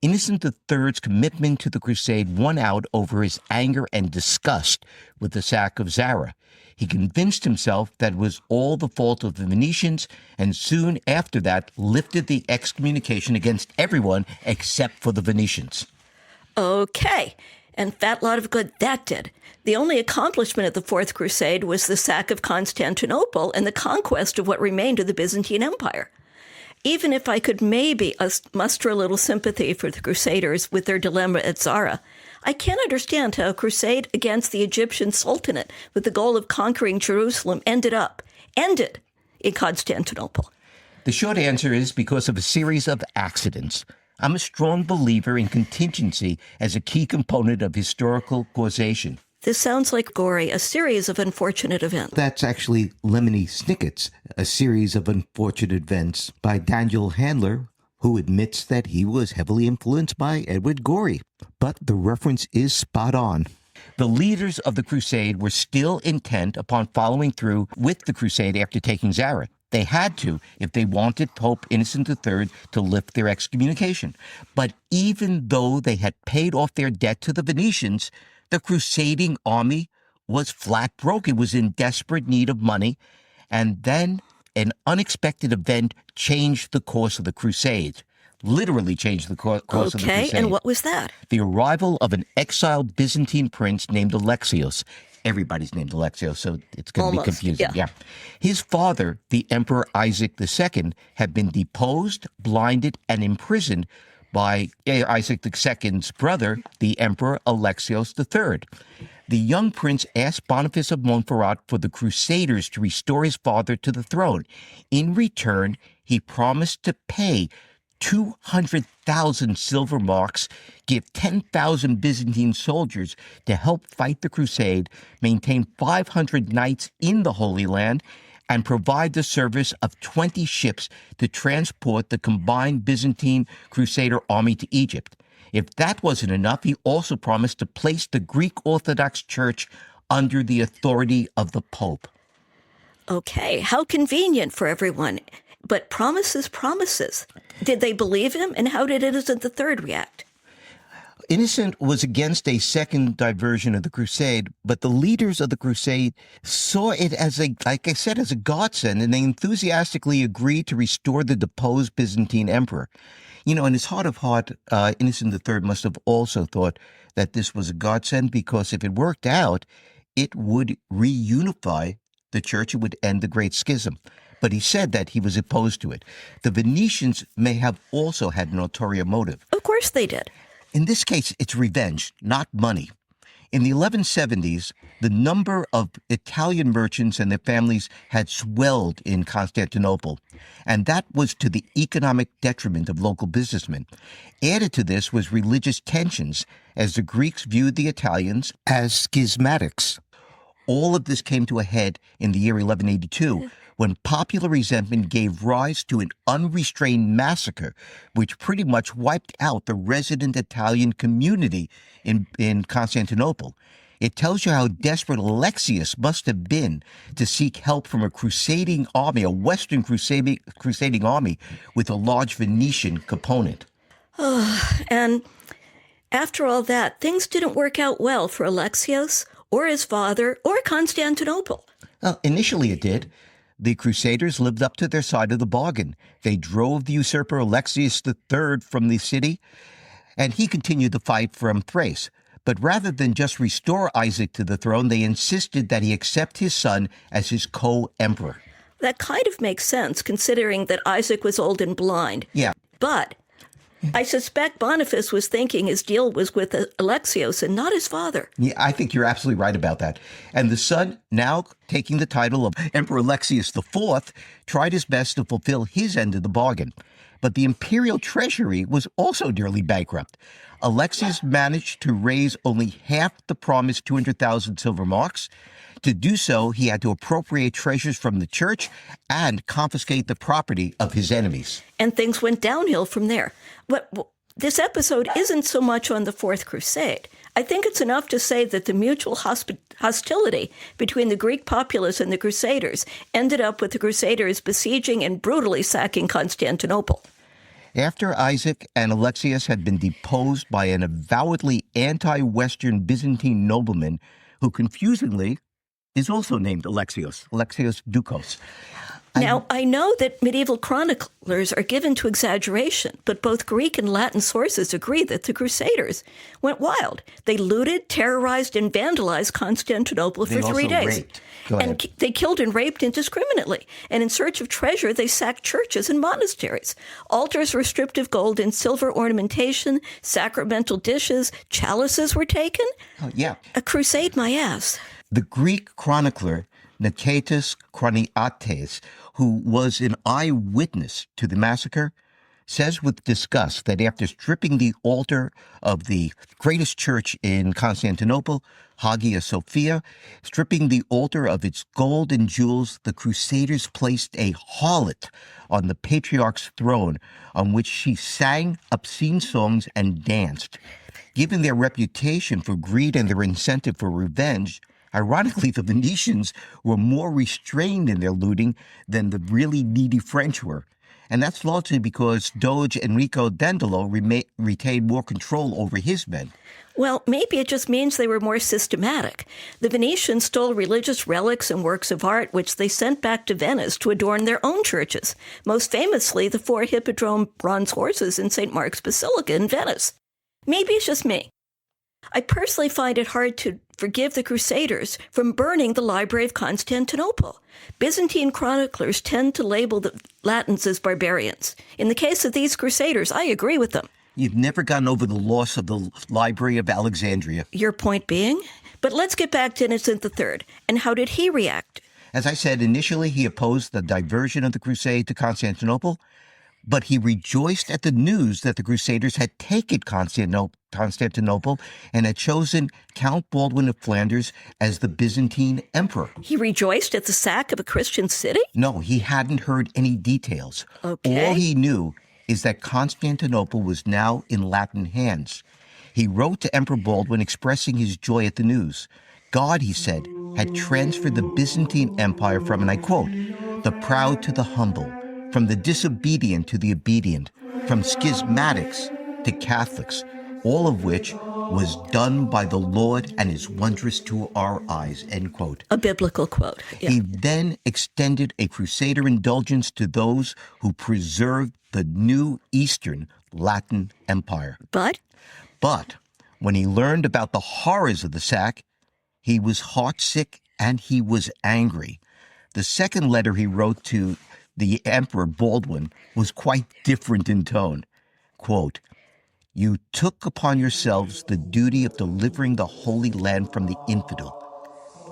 Innocent III's commitment to the crusade won out over his anger and disgust with the sack of Zara. He convinced himself that it was all the fault of the Venetians, and soon after that lifted the excommunication against everyone except for the Venetians. Okay, and fat lot of good that did. The only accomplishment of the Fourth Crusade was the sack of Constantinople and the conquest of what remained of the Byzantine Empire. Even if I could maybe muster a little sympathy for the Crusaders with their dilemma at Zara, I can't understand how a crusade against the Egyptian Sultanate with the goal of conquering Jerusalem ended in Constantinople. The short answer is because of a series of accidents. I'm a strong believer in contingency as a key component of historical causation. This sounds like Gory, a series of unfortunate events. That's actually Lemony Snicket's A Series of Unfortunate Events by Daniel Handler, who admits that he was heavily influenced by Edward Gorey. But the reference is spot on. The leaders of the crusade were still intent upon following through with the crusade after taking Zara. They had to if they wanted Pope Innocent III to lift their excommunication. But even though they had paid off their debt to the Venetians, the crusading army was flat broke. It was in desperate need of money. And then an unexpected event changed the course of the crusade. Literally changed the course of the crusade. Okay, and what was that? The arrival of an exiled Byzantine prince named Alexios. Everybody's named Alexios, so it's going to be confusing. Yeah. His father, the Emperor Isaac II, had been deposed, blinded, and imprisoned by Isaac II's brother, the Emperor Alexios III. The young prince asked Boniface of Montferrat for the Crusaders to restore his father to the throne. In return, he promised to pay 200,000 silver marks, give 10,000 Byzantine soldiers to help fight the crusade, maintain 500 knights in the Holy Land, and provide the service of 20 ships to transport the combined Byzantine Crusader army to Egypt. If that wasn't enough, he also promised to place the Greek Orthodox Church under the authority of the Pope. Okay, how convenient for everyone. But promises. Did they believe him, and how did Innocent III react? Innocent was against a second diversion of the crusade, but the leaders of the crusade saw it as like I said, as a godsend, and they enthusiastically agreed to restore the deposed Byzantine emperor. In his heart of heart, Innocent III must have also thought that this was a godsend, because if it worked out, it would reunify the church. It would end the Great Schism. But he said that he was opposed to it. The Venetians may have also had an ulterior motive. Of course they did. In this case, it's revenge, not money. In the 1170s, the number of Italian merchants and their families had swelled in Constantinople, and that was to the economic detriment of local businessmen. Added to this was religious tensions, as the Greeks viewed the Italians as schismatics. All of this came to a head in the year 1182, when popular resentment gave rise to an unrestrained massacre, which pretty much wiped out the resident Italian community in Constantinople. It tells you how desperate Alexius must have been to seek help from a crusading army, a Western crusading army with a large Venetian component. And after all that, things didn't work out well for Alexios or his father or Constantinople. Well, initially it did. The Crusaders lived up to their side of the bargain. They drove the usurper Alexius III from the city, and he continued the fight from Thrace. But rather than just restore Isaac to the throne, they insisted that he accept his son as his co-emperor. That kind of makes sense, considering that Isaac was old and blind. Yeah. But I suspect Boniface was thinking his deal was with Alexios and not his father. Yeah, I think you're absolutely right about that. And the son, now taking the title of Emperor Alexius IV, tried his best to fulfill his end of the bargain. But the imperial treasury was also nearly bankrupt. Alexius managed to raise only half the promised 200,000 silver marks. To do so, he had to appropriate treasures from the church and confiscate the property of his enemies. And things went downhill from there. But this episode isn't so much on the Fourth Crusade. I think it's enough to say that the mutual hostility between the Greek populace and the Crusaders ended up with the Crusaders besieging and brutally sacking Constantinople. After Isaac and Alexius had been deposed by an avowedly anti-Western Byzantine nobleman who confusingly is also named Alexios Doukas. Now, I know that medieval chroniclers are given to exaggeration, but both Greek and Latin sources agree that the Crusaders went wild. They looted, terrorized, and vandalized Constantinople for 3 days. Raped. Go ahead. And they killed and raped indiscriminately. And in search of treasure, they sacked churches and monasteries. Altars were stripped of gold and silver ornamentation, sacramental dishes, chalices were taken. Oh, yeah. A crusade, my ass. The Greek chronicler Nicetas Chronicles, who was an eyewitness to the massacre, says with disgust that after stripping the altar of the greatest church in Constantinople, Hagia Sophia, stripping the altar of its gold and jewels, the Crusaders placed a harlot on the patriarch's throne, on which she sang obscene songs and danced. Given their reputation for greed and their incentive for revenge, ironically, the Venetians were more restrained in their looting than the really needy French were. And that's largely because Doge Enrico Dandolo retained more control over his men. Well, maybe it just means they were more systematic. The Venetians stole religious relics and works of art, which they sent back to Venice to adorn their own churches, most famously the 4 hippodrome bronze horses in St. Mark's Basilica in Venice. Maybe it's just me. I personally find it hard to forgive the Crusaders from burning the Library of Constantinople. Byzantine chroniclers tend to label the Latins as barbarians. In the case of these Crusaders, I agree with them. You've never gotten over the loss of the Library of Alexandria. Your point being? But let's get back to Innocent III. And how did he react? As I said, initially he opposed the diversion of the crusade to Constantinople, but he rejoiced at the news that the Crusaders had taken Constantinople and had chosen Count Baldwin of Flanders as the Byzantine emperor. He rejoiced at the sack of a Christian city? No, he hadn't heard any details. Okay. All he knew is that Constantinople was now in Latin hands. He wrote to Emperor Baldwin expressing his joy at the news. God, he said, had transferred the Byzantine Empire from, and I quote, the proud to the humble, from the disobedient to the obedient, from schismatics to Catholics, all of which was done by the Lord and is wondrous to our eyes, end quote. A biblical quote. Yeah. He then extended a crusader indulgence to those who preserved the new Eastern Latin Empire. But when he learned about the horrors of the sack, he was heartsick and he was angry. The second letter he wrote to the Emperor Baldwin was quite different in tone. Quote, You took upon yourselves the duty of delivering the Holy Land from the infidel.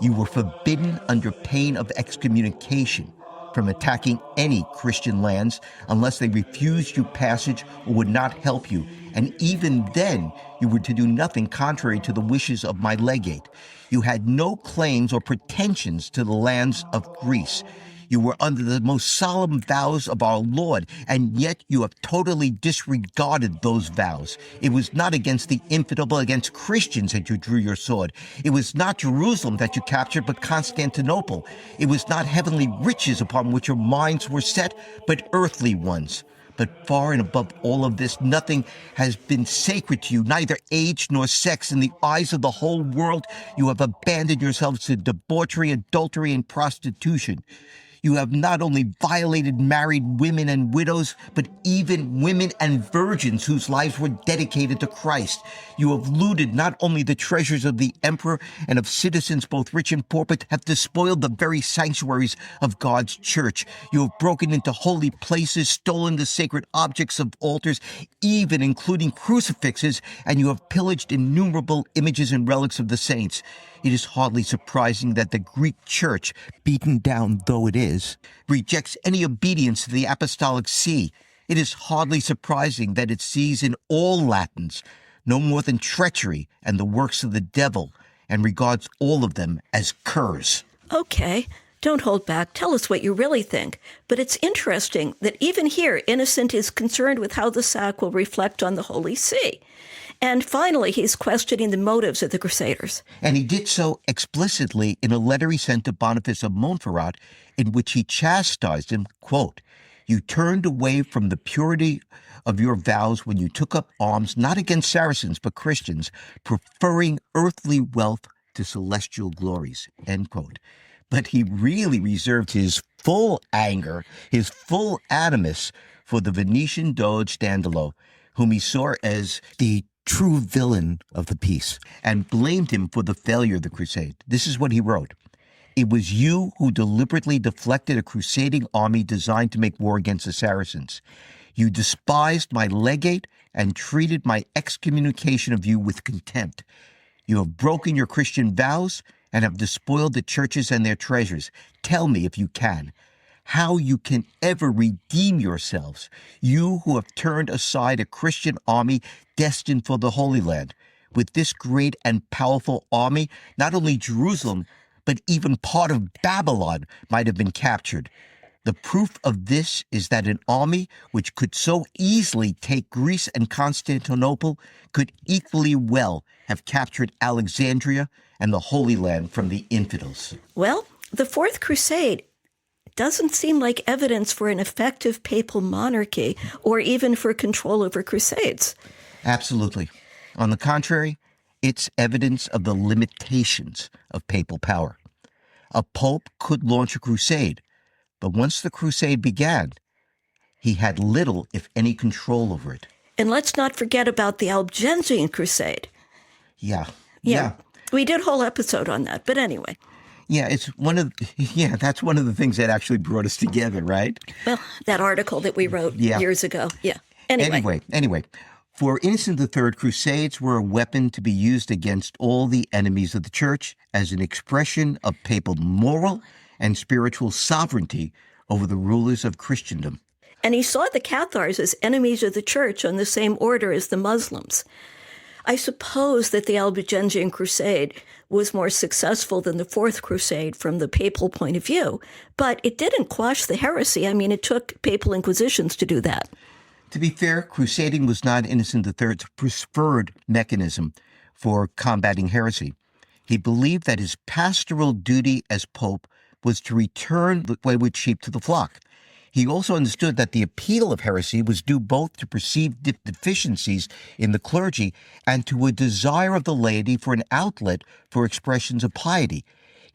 You were forbidden under pain of excommunication from attacking any Christian lands unless they refused you passage or would not help you. And even then, you were to do nothing contrary to the wishes of my legate. You had no claims or pretensions to the lands of Greece. You were under the most solemn vows of our Lord, and yet you have totally disregarded those vows. It was not against the infidel, but against Christians that you drew your sword. It was not Jerusalem that you captured, but Constantinople. It was not heavenly riches upon which your minds were set, but earthly ones. But far and above all of this, nothing has been sacred to you, neither age nor sex. In the eyes of the whole world, you have abandoned yourselves to debauchery, adultery, and prostitution. You have not only violated married women and widows, but even women and virgins whose lives were dedicated to Christ. You have looted not only the treasures of the emperor and of citizens, both rich and poor, but have despoiled the very sanctuaries of God's church. You have broken into holy places, stolen the sacred objects of altars, even including crucifixes, and you have pillaged innumerable images and relics of the saints. It is hardly surprising that the Greek church, beaten down though it is, rejects any obedience to the apostolic see. It is hardly surprising that it sees in all Latins no more than treachery and the works of the devil, and regards all of them as curs. Okay, don't hold back. Tell us what you really think. But it's interesting that even here, Innocent is concerned with how the sack will reflect on the Holy See. And finally, he's questioning the motives of the Crusaders. And he did so explicitly in a letter he sent to Boniface of Montferrat, in which he chastised him, quote, "You turned away from the purity of your vows when you took up arms not against Saracens but Christians, preferring earthly wealth to celestial glories," end quote. But he really reserved his full anger, his full animus, for the Venetian Doge Dandolo, whom he saw as the true villain of the peace, and blamed him for the failure of the crusade. This is what he wrote. "It was you who deliberately deflected a crusading army designed to make war against the Saracens. You despised my legate and treated my excommunication of you with contempt. You have broken your Christian vows and have despoiled the churches and their treasures. Tell me, if you can, how you can ever redeem yourselves, you who have turned aside a Christian army destined for the Holy Land. With this great and powerful army, not only Jerusalem, but even part of Babylon might have been captured. The proof of this is that an army which could so easily take Greece and Constantinople could equally well have captured Alexandria and the Holy Land from the infidels." Well, the Fourth Crusade doesn't seem like evidence for an effective papal monarchy or even for control over crusades. Absolutely. On the contrary, it's evidence of the limitations of papal power. A pope could launch a crusade, but once the crusade began, he had little, if any, control over it. And let's not forget about the Albigensian Crusade. Yeah. We did a whole episode on that, but anyway. Yeah, that's one of the things that actually brought us together, right? Well, that article that we wrote years ago. Yeah. Anyway, for Innocent III, crusades were a weapon to be used against all the enemies of the church as an expression of papal moral and spiritual sovereignty over the rulers of Christendom. And he saw the Cathars as enemies of the church on the same order as the Muslims. I suppose that the Albigensian Crusade was more successful than the Fourth Crusade from the papal point of view, but it didn't quash the heresy. I mean, it took papal inquisitions to do that. To be fair, crusading was not Innocent III's preferred mechanism for combating heresy. He believed that his pastoral duty as pope was to return the wayward sheep to the flock. He also understood that the appeal of heresy was due both to perceived deficiencies in the clergy and to a desire of the laity for an outlet for expressions of piety.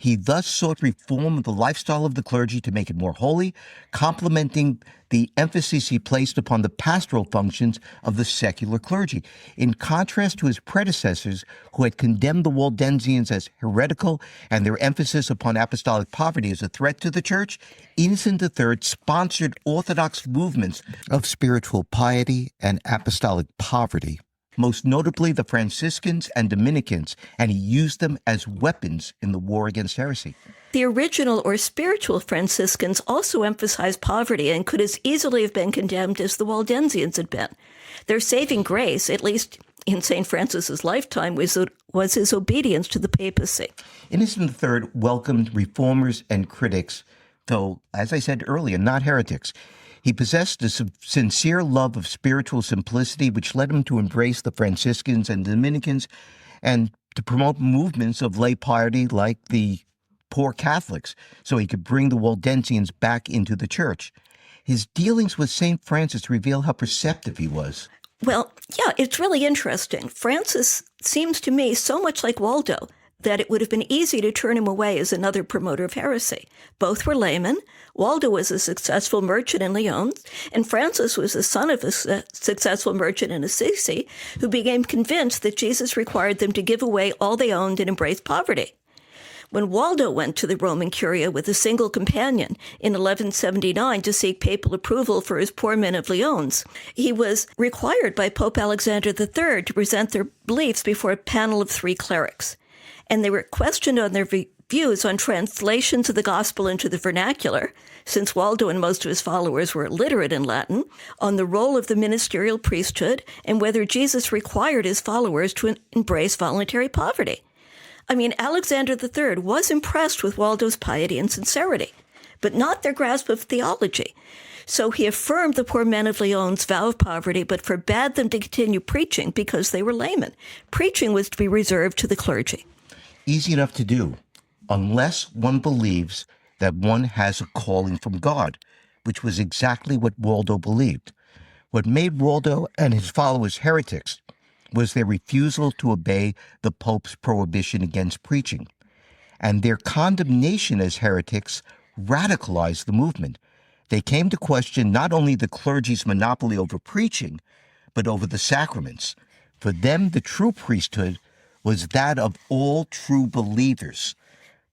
He thus sought reform of the lifestyle of the clergy to make it more holy, complementing the emphasis he placed upon the pastoral functions of the secular clergy. In contrast to his predecessors, who had condemned the Waldensians as heretical and their emphasis upon apostolic poverty as a threat to the church, Innocent III sponsored orthodox movements of spiritual piety and apostolic poverty most notably the Franciscans and Dominicans, and he used them as weapons in the war against heresy. The original or spiritual Franciscans also emphasized poverty and could as easily have been condemned as the Waldensians had been. Their saving grace, at least in St. Francis's lifetime, was his obedience to the papacy. Innocent III welcomed reformers and critics, though, as I said earlier, not heretics. He possessed a sincere love of spiritual simplicity, which led him to embrace the Franciscans and Dominicans and to promote movements of lay piety like the poor Catholics, so he could bring the Waldensians back into the church. His dealings with St. Francis reveal how perceptive he was. Well, yeah, it's really interesting. Francis seems to me so much like Waldo that it would have been easy to turn him away as another promoter of heresy. Both were laymen. Waldo was a successful merchant in Lyon, and Francis was the son of a successful merchant in Assisi who became convinced that Jesus required them to give away all they owned and embrace poverty. When Waldo went to the Roman Curia with a single companion in 1179 to seek papal approval for his poor men of Lyons, he was required by Pope Alexander III to present their beliefs before a panel of 3 clerics. And they were questioned on their views on translations of the gospel into the vernacular, since Waldo and most of his followers were illiterate in Latin, on the role of the ministerial priesthood, and whether Jesus required his followers to embrace voluntary poverty. I mean, Alexander III was impressed with Waldo's piety and sincerity, but not their grasp of theology. So he affirmed the poor men of Lyons' vow of poverty, but forbade them to continue preaching because they were laymen. Preaching was to be reserved to the clergy. Easy enough to do, unless one believes that one has a calling from God, which was exactly what Waldo believed. What made Waldo and his followers heretics was their refusal to obey the Pope's prohibition against preaching. And their condemnation as heretics radicalized the movement. They came to question not only the clergy's monopoly over preaching, but over the sacraments. For them, the true priesthood was that of all true believers.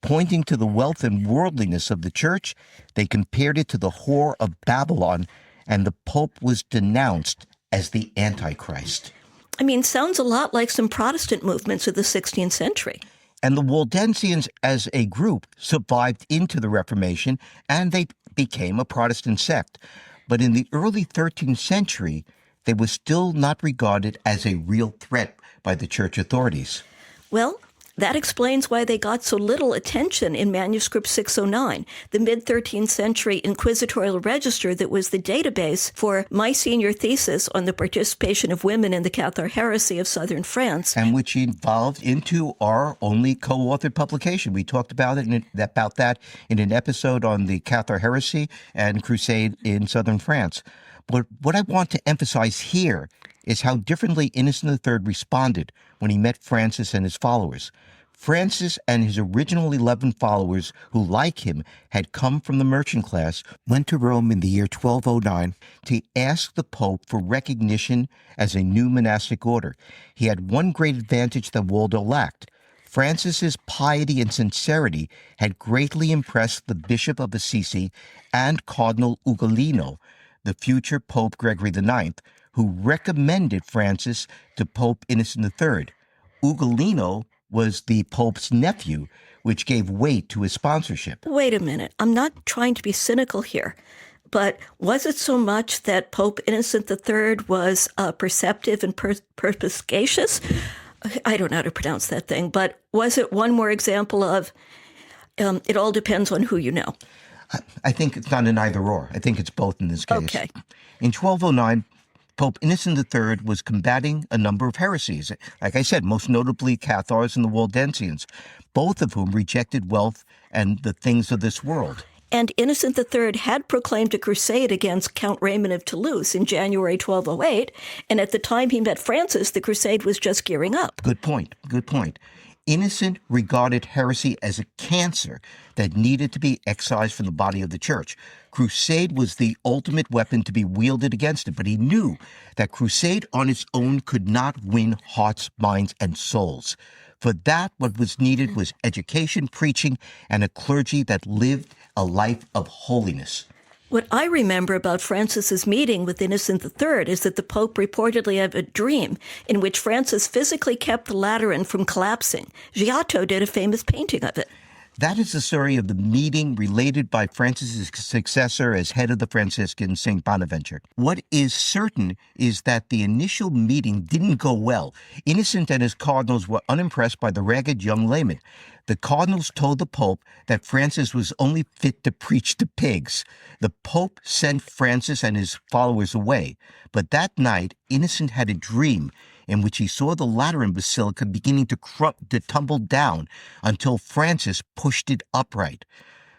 Pointing to the wealth and worldliness of the church, they compared it to the whore of Babylon, and the Pope was denounced as the Antichrist. I mean, sounds a lot like some Protestant movements of the 16th century. And the Waldensians as a group survived into the Reformation, and they became a Protestant sect. But in the early 13th century, they were still not regarded as a real threat by the church authorities. Well, that explains why they got so little attention in Manuscript 609, the mid-13th century inquisitorial register that was the database for my senior thesis on the participation of women in the Cathar heresy of southern France. And which evolved into our only co-authored publication. We talked about that in an episode on the Cathar heresy and crusade in southern France. But what I want to emphasize here is how differently Innocent III responded when he met Francis and his followers. Francis and his original 11 followers, who, like him, had come from the merchant class, went to Rome in the year 1209 to ask the Pope for recognition as a new monastic order. He had one great advantage that Waldo lacked. Francis's piety and sincerity had greatly impressed the Bishop of Assisi and Cardinal Ugolino, the future Pope Gregory IX, who recommended Francis to Pope Innocent III. Ugolino was the Pope's nephew, which gave weight to his sponsorship. Wait a minute. I'm not trying to be cynical here, but was it so much that Pope Innocent III was perceptive and perspicacious? I don't know how to pronounce that thing, but was it one more example of it all depends on who you know? I think it's not an either-or. I think it's both in this case. Okay. In 1209, Pope Innocent III was combating a number of heresies, like I said, most notably Cathars and the Waldensians, both of whom rejected wealth and the things of this world. And Innocent III had proclaimed a crusade against Count Raymond of Toulouse in January 1208, and at the time he met Francis, the crusade was just gearing up. Good point. Innocent regarded heresy as a cancer that needed to be excised from the body of the church. Crusade was the ultimate weapon to be wielded against it, but he knew that crusade on its own could not win hearts, minds, and souls. For that, what was needed was education, preaching, and a clergy that lived a life of holiness. What I remember about Francis's meeting with Innocent III is that the Pope reportedly had a dream in which Francis physically kept the Lateran from collapsing. Giotto did a famous painting of it. That is the story of the meeting related by Francis's successor as head of the Franciscans, St. Bonaventure. What is certain is that the initial meeting didn't go well. Innocent and his cardinals were unimpressed by the ragged young layman. The cardinals told the Pope that Francis was only fit to preach to pigs. The Pope sent Francis and his followers away. But that night, Innocent had a dream in which he saw the Lateran Basilica beginning to tumble down until Francis pushed it upright.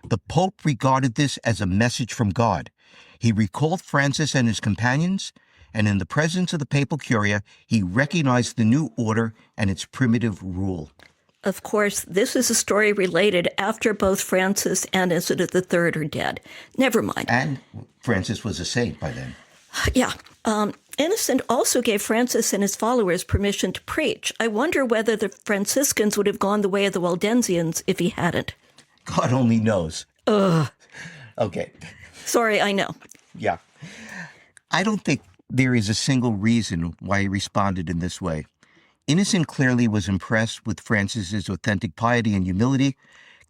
The Pope regarded this as a message from God. He recalled Francis and his companions, and in the presence of the papal curia, he recognized the new order and its primitive rule. Of course, this is a story related after both Francis and Innocent III are dead. Never mind. And Francis was a saint by then. Yeah. Innocent also gave Francis and his followers permission to preach. I wonder whether the Franciscans would have gone the way of the Waldensians if he hadn't. God only knows. Ugh. Okay. Sorry, I know. Yeah. I don't think there is a single reason why he responded in this way. Innocent clearly was impressed with Francis's authentic piety and humility,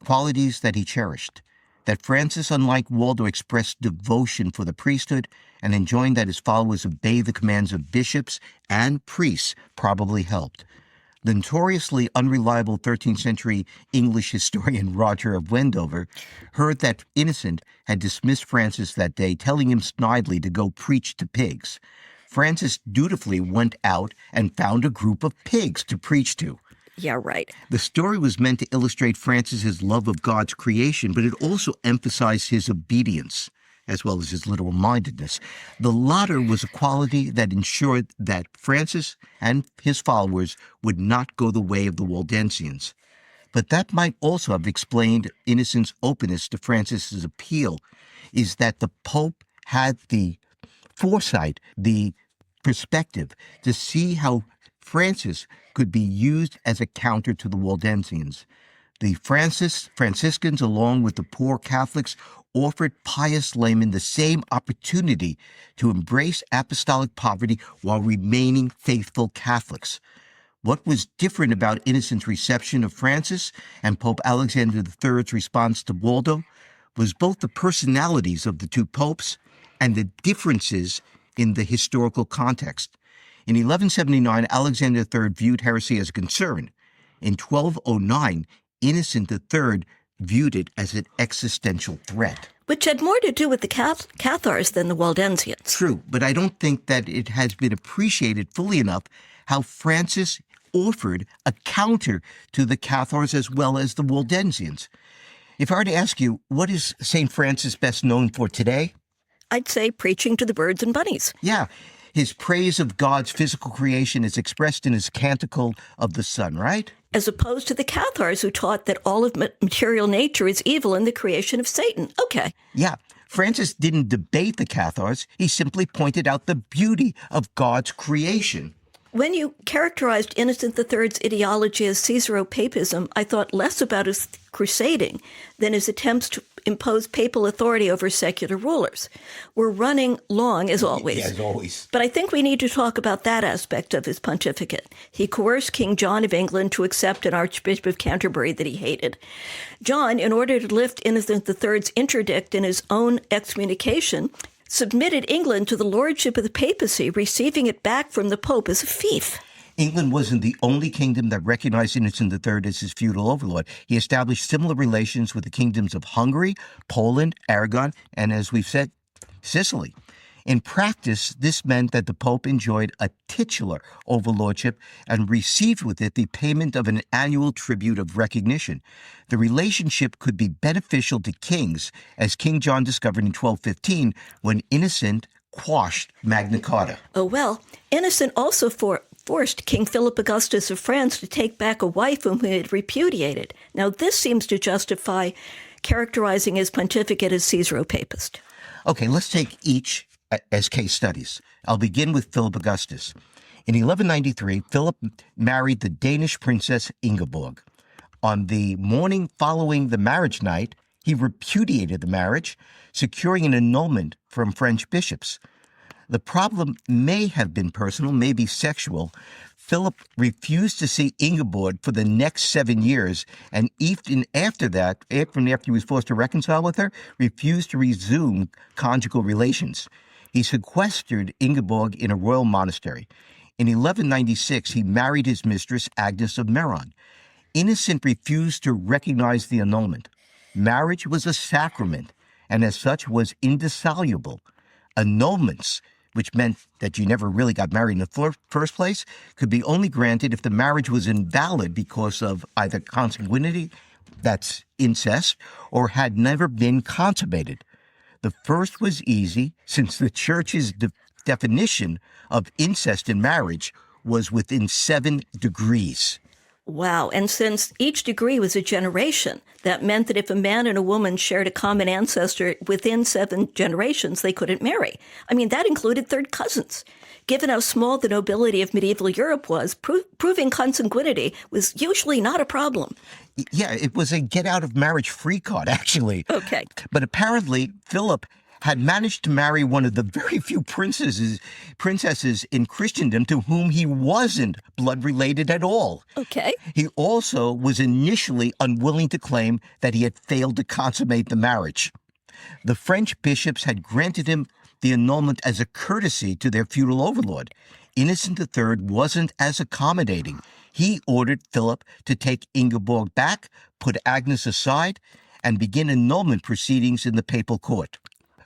qualities that he cherished. That Francis, unlike Waldo, expressed devotion for the priesthood and enjoined that his followers obey the commands of bishops and priests probably helped. The notoriously unreliable 13th century English historian Roger of Wendover heard that Innocent had dismissed Francis that day, telling him snidely to go preach to pigs. Francis dutifully went out and found a group of pigs to preach to. Yeah, right. The story was meant to illustrate Francis's love of God's creation, but it also emphasized his obedience, as well as his literal-mindedness. The latter was a quality that ensured that Francis and his followers would not go the way of the Waldensians. But that might also have explained Innocent's openness to Francis's appeal, is that the Pope had the foresight, the perspective to see how Francis could be used as a counter to the Waldensians. The Franciscans, along with the poor Catholics, offered pious laymen the same opportunity to embrace apostolic poverty while remaining faithful Catholics. What was different about Innocent's reception of Francis and Pope Alexander III's response to Waldo was both the personalities of the two popes and the differences in the historical context. In 1179, Alexander III viewed heresy as a concern. In 1209, Innocent III viewed it as an existential threat. Which had more to do with the Cathars than the Waldensians. True, but I don't think that it has been appreciated fully enough how Francis offered a counter to the Cathars as well as the Waldensians. If I were to ask you, what is St. Francis best known for today? I'd say preaching to the birds and bunnies. Yeah. His praise of God's physical creation is expressed in his Canticle of the Sun, right? As opposed to the Cathars, who taught that all of material nature is evil and the creation of Satan. Okay. Yeah. Francis didn't debate the Cathars. He simply pointed out the beauty of God's creation. When you characterized Innocent III's ideology as Caesaropapism, I thought less about his crusading than his attempts to impose papal authority over secular rulers. We're running long, as always. Yeah, as always. But I think we need to talk about that aspect of his pontificate. He coerced King John of England to accept an Archbishop of Canterbury that he hated. John, in order to lift Innocent III's interdict in his own excommunication, submitted England to the lordship of the papacy, receiving it back from the Pope as a fief. England wasn't the only kingdom that recognized Innocent III as his feudal overlord. He established similar relations with the kingdoms of Hungary, Poland, Aragon, and, as we've said, Sicily. In practice, this meant that the Pope enjoyed a titular overlordship and received with it the payment of an annual tribute of recognition. The relationship could be beneficial to kings, as King John discovered in 1215 when Innocent quashed Magna Carta. Oh, well, Innocent also forced King Philip Augustus of France to take back a wife whom he had repudiated. Now, this seems to justify characterizing his pontificate as Caesaropapist. Okay, let's take each as case studies. I'll begin with Philip Augustus. In 1193, Philip married the Danish princess Ingeborg. On the morning following the marriage night, He repudiated the marriage, securing an annulment from French bishops. The problem may have been personal, maybe sexual. Philip refused to see Ingeborg for the next 7 years, and even after that, after he was forced to reconcile with her, refused to resume conjugal relations. He sequestered Ingeborg in a royal monastery. In 1196, he married his mistress, Agnes of Meran. Innocent refused to recognize the annulment. Marriage was a sacrament, and as such was indissoluble. Annulments, which meant that you never really got married in the first place, could be only granted if the marriage was invalid because of either consanguinity, that's incest, or had never been consummated. The first was easy, since the Church's definition of incest in marriage was within 7 degrees. Wow. And since each degree was a generation, that meant that if a man and a woman shared a common ancestor within 7 generations, they couldn't marry. I mean, that included third cousins. Given how small the nobility of medieval Europe was, proving consanguinity was usually not a problem. Yeah, it was a get-out-of-marriage-free card, actually. Okay. But apparently, Philip had managed to marry one of the very few princesses in Christendom to whom he wasn't blood related at all. Okay. He also was initially unwilling to claim that he had failed to consummate the marriage. The French bishops had granted him the annulment as a courtesy to their feudal overlord. Innocent III wasn't as accommodating. He ordered Philip to take Ingeborg back, put Agnes aside, and begin annulment proceedings in the papal court.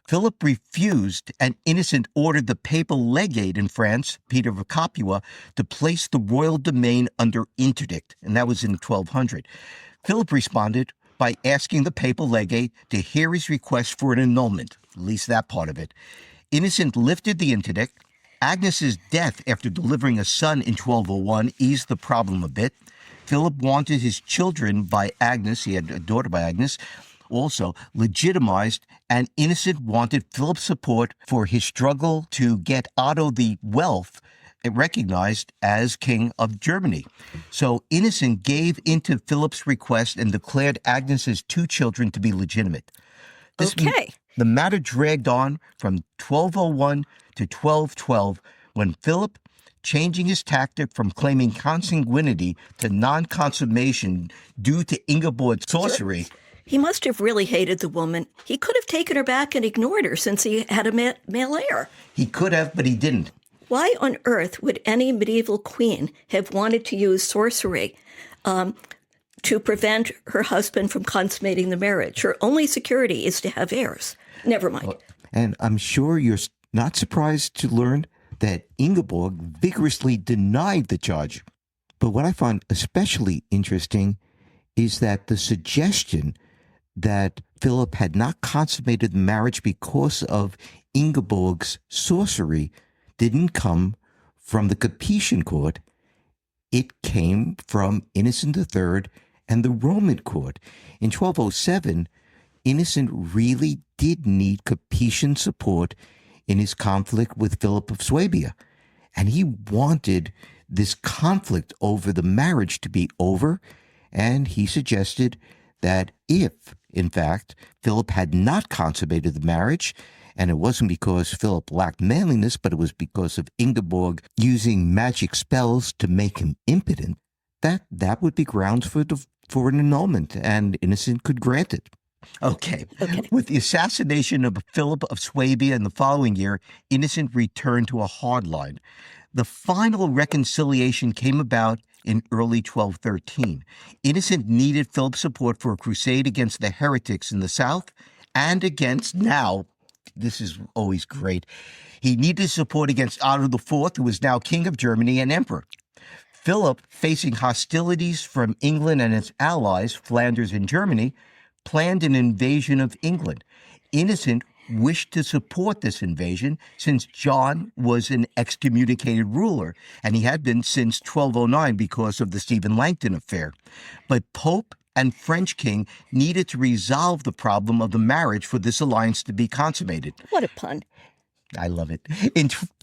Philip refused, and Innocent ordered the papal legate in France, Peter of Capua, to place the royal domain under interdict, and that was in 1200. Philip responded by asking the papal legate to hear his request for an annulment, at least that part of it. Innocent lifted the interdict. Agnes's death after delivering a son in 1201 eased the problem a bit. Philip wanted his children by Agnes, he had a daughter by Agnes, also legitimized, and Innocent wanted Philip's support for his struggle to get Otto the Wealth recognized as King of Germany. So Innocent gave into Philip's request and declared Agnes's 2 children to be legitimate. The matter dragged on from 1201 to 1212 when Philip, changing his tactic from claiming consanguinity to non-consummation due to Ingeborg's sorcery. He must have really hated the woman. He could have taken her back and ignored her since he had a male heir. He could have, but he didn't. Why on earth would any medieval queen have wanted to use sorcery to prevent her husband from consummating the marriage? Her only security is to have heirs. Never mind. And I'm sure you're not surprised to learn that Ingeborg vigorously denied the charge. But what I find especially interesting is that the suggestion that Philip had not consummated the marriage because of Ingeborg's sorcery didn't come from the Capetian court. It came from Innocent III and the Roman court. In 1207, Innocent really did need Capetian support in his conflict with Philip of Swabia. And he wanted this conflict over the marriage to be over, and he suggested that if, in fact, Philip had not consummated the marriage, and it wasn't because Philip lacked manliness, but it was because of Ingeborg using magic spells to make him impotent, that would be grounds for an annulment, and Innocent could grant it. Okay. With the assassination of Philip of Swabia in the following year, Innocent returned to a hard line. The final reconciliation came about in early 1213. Innocent needed Philip's support for a crusade against the heretics in the south and against, now, this is always great, he needed support against Otto IV, who was now King of Germany and Emperor. Philip, facing hostilities from England and its allies, Flanders and Germany, planned an invasion of England. Innocent wished to support this invasion since John was an excommunicated ruler, and he had been since 1209 because of the Stephen Langton affair. But Pope and French king needed to resolve the problem of the marriage for this alliance to be consummated. What a pun. I love it.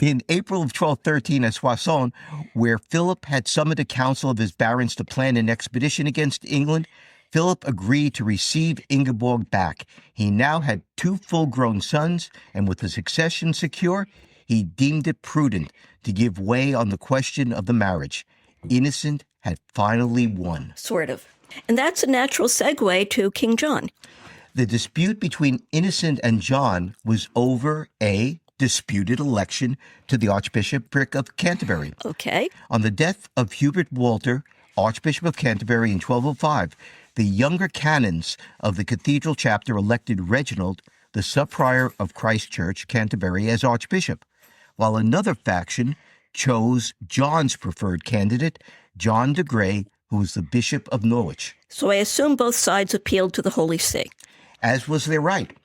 In April of 1213 at Soissons, where Philip had summoned a council of his barons to plan an expedition against England, Philip agreed to receive Ingeborg back. He now had 2 full-grown sons, and with the succession secure, he deemed it prudent to give way on the question of the marriage. Innocent had finally won. Sort of. And that's a natural segue to King John. The dispute between Innocent and John was over a disputed election to the Archbishopric of Canterbury. Okay. On the death of Hubert Walter, Archbishop of Canterbury in 1205, the younger canons of the cathedral chapter elected Reginald, the sub-prior of Christ Church, Canterbury, as archbishop, while another faction chose John's preferred candidate, John de Grey, who was the Bishop of Norwich. So I assume both sides appealed to the Holy See. As was their right.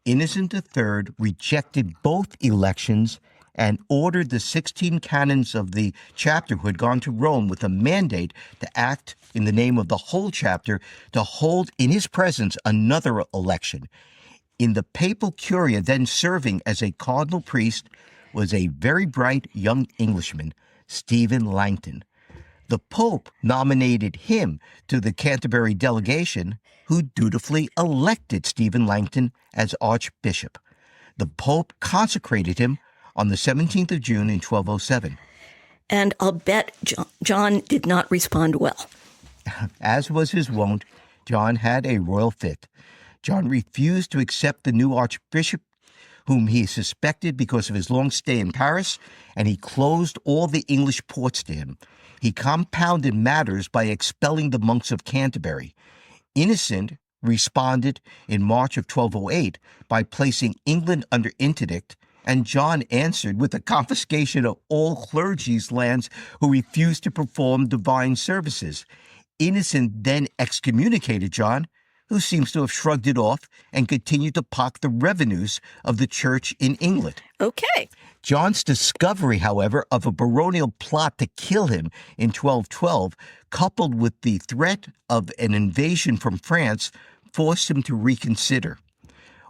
Innocent III rejected both elections and ordered the 16 canons of the chapter who had gone to Rome with a mandate to act in the name of the whole chapter to hold in his presence another election. In the papal curia, then serving as a cardinal priest, was a very bright young Englishman, Stephen Langton. The Pope nominated him to the Canterbury delegation, who dutifully elected Stephen Langton as archbishop. The Pope consecrated him on the 17th of June in 1207. And I'll bet John did not respond well. As was his wont, John had a royal fit. John refused to accept the new archbishop, whom he suspected because of his long stay in Paris, and he closed all the English ports to him. He compounded matters by expelling the monks of Canterbury. Innocent responded in March of 1208 by placing England under interdict, and John answered with the confiscation of all clergy's lands who refused to perform divine services. Innocent then excommunicated John, who seems to have shrugged it off and continued to pocket the revenues of the church in England. Okay. John's discovery, however, of a baronial plot to kill him in 1212, coupled with the threat of an invasion from France, forced him to reconsider.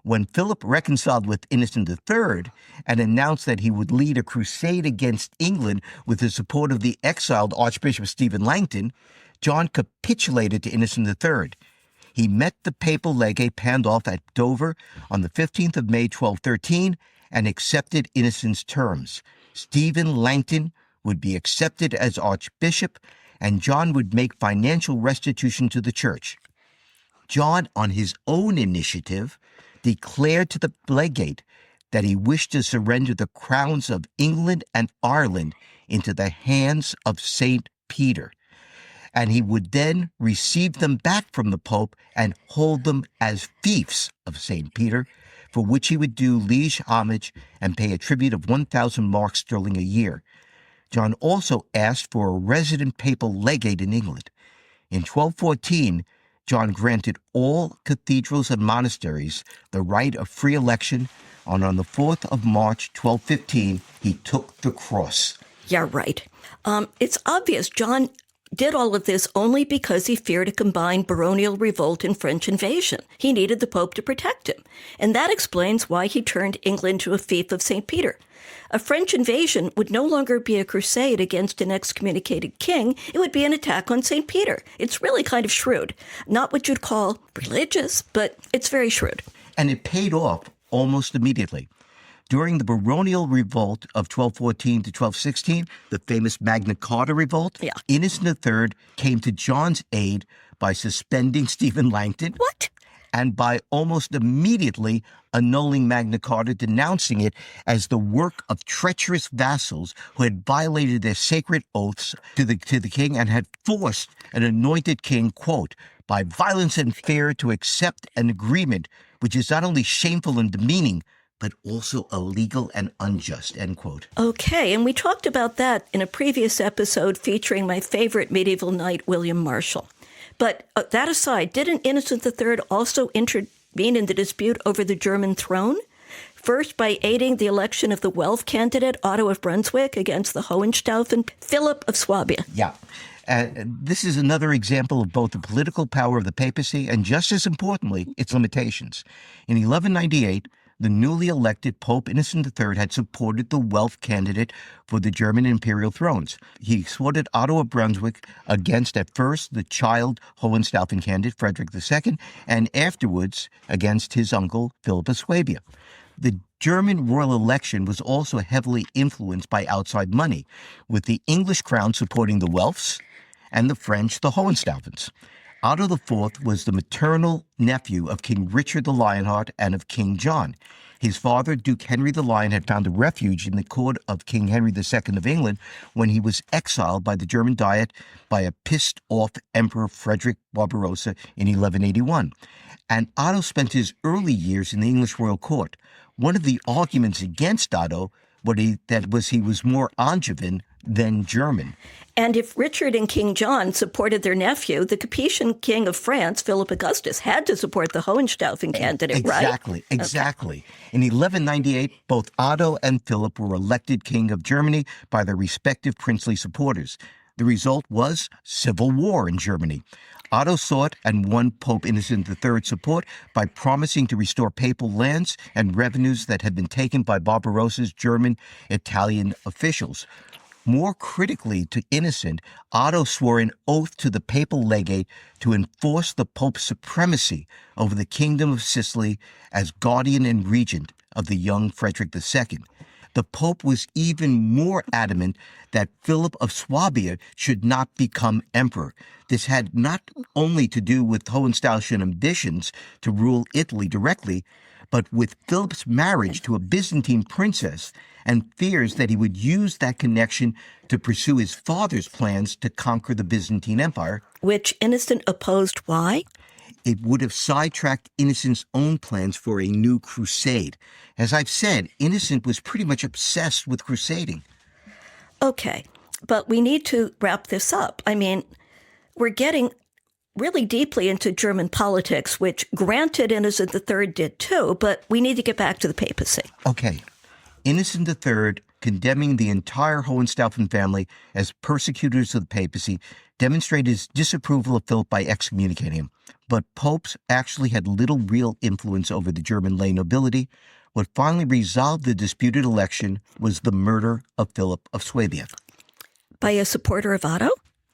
When Philip reconciled with Innocent III and announced that he would lead a crusade against England with the support of the exiled Archbishop Stephen Langton, John capitulated to Innocent III. He met the papal legate Pandolf at Dover on the 15th of May, 1213, and accepted Innocent's terms. Stephen Langton would be accepted as archbishop, and John would make financial restitution to the church. John, on his own initiative, declared to the legate that he wished to surrender the crowns of England and Ireland into the hands of St. Peter, and he would then receive them back from the Pope and hold them as fiefs of St. Peter, for which he would do liege homage and pay a tribute of 1,000 marks sterling a year. John also asked for a resident papal legate in England. In 1214, John granted all cathedrals and monasteries the right of free election, and on the 4th of March, 1215, he took the cross. Yeah, right. It's obvious John did all of this only because he feared a combined baronial revolt and French invasion. He needed the Pope to protect him, and that explains why he turned England to a fief of St. Peter. A French invasion would no longer be a crusade against an excommunicated king. It would be an attack on St. Peter. It's really kind of shrewd. Not what you'd call religious, but it's very shrewd. And it paid off almost immediately. During the baronial revolt of 1214 to 1216, the famous Magna Carta revolt, Innocent III came to John's aid by suspending Stephen Langton. What? And by almost immediately annulling Magna Carta, denouncing it as the work of treacherous vassals who had violated their sacred oaths to the king and had forced an anointed king, quote, by violence and fear to accept an agreement which is not only shameful and demeaning, but also illegal and unjust, end quote. Okay, and we talked about that in a previous episode featuring my favorite medieval knight, William Marshall. But that aside, didn't Innocent III also intervene in the dispute over the German throne? First, by aiding the election of the Welf candidate, Otto of Brunswick, against the Hohenstaufen, Philip of Swabia. Yeah. This is another example of both the political power of the papacy and, just as importantly, its limitations. In 1198, the newly elected Pope Innocent III had supported the wealth candidate for the German imperial thrones. He supported Otto of Brunswick against, at first, the child Hohenstaufen candidate Frederick II, and afterwards against his uncle Philip of Swabia. The German royal election was also heavily influenced by outside money, with the English crown supporting the Welfs and the French the Hohenstaufens. Otto IV was the maternal nephew of King Richard the Lionheart and of King John. His father, Duke Henry the Lion, had found a refuge in the court of King Henry II of England when he was exiled by the German Diet by a pissed-off Emperor Frederick Barbarossa in 1181. And Otto spent his early years in the English royal court. One of the arguments against Otto was he was more Angevin than German. And if Richard and King John supported their nephew, the Capetian king of France, Philip Augustus, had to support the Hohenstaufen candidate, right? Exactly. Okay. In 1198, both Otto and Philip were elected king of Germany by their respective princely supporters. The result was civil war in Germany. Otto sought and won Pope Innocent III's support by promising to restore papal lands and revenues that had been taken by Barbarossa's German-Italian officials. More critically to Innocent, Otto swore an oath to the papal legate to enforce the Pope's supremacy over the Kingdom of Sicily as guardian and regent of the young Frederick II. The Pope was even more adamant that Philip of Swabia should not become emperor. This had not only to do with Hohenstaufen ambitions to rule Italy directly, but with Philip's marriage to a Byzantine princess and fears that he would use that connection to pursue his father's plans to conquer the Byzantine Empire. Which Innocent opposed. Why? It would have sidetracked Innocent's own plans for a new crusade. As I've said, Innocent was pretty much obsessed with crusading. Okay, but we need to wrap this up. I mean, we're getting really deeply into German politics, which granted Innocent III did too, but we need to get back to the papacy. Okay. Innocent III, condemning the entire Hohenstaufen family as persecutors of the papacy, demonstrated his disapproval of Philip by excommunicating him. But popes actually had little real influence over the German lay nobility. What finally resolved the disputed election was the murder of Philip of Swabia. By a supporter of Otto?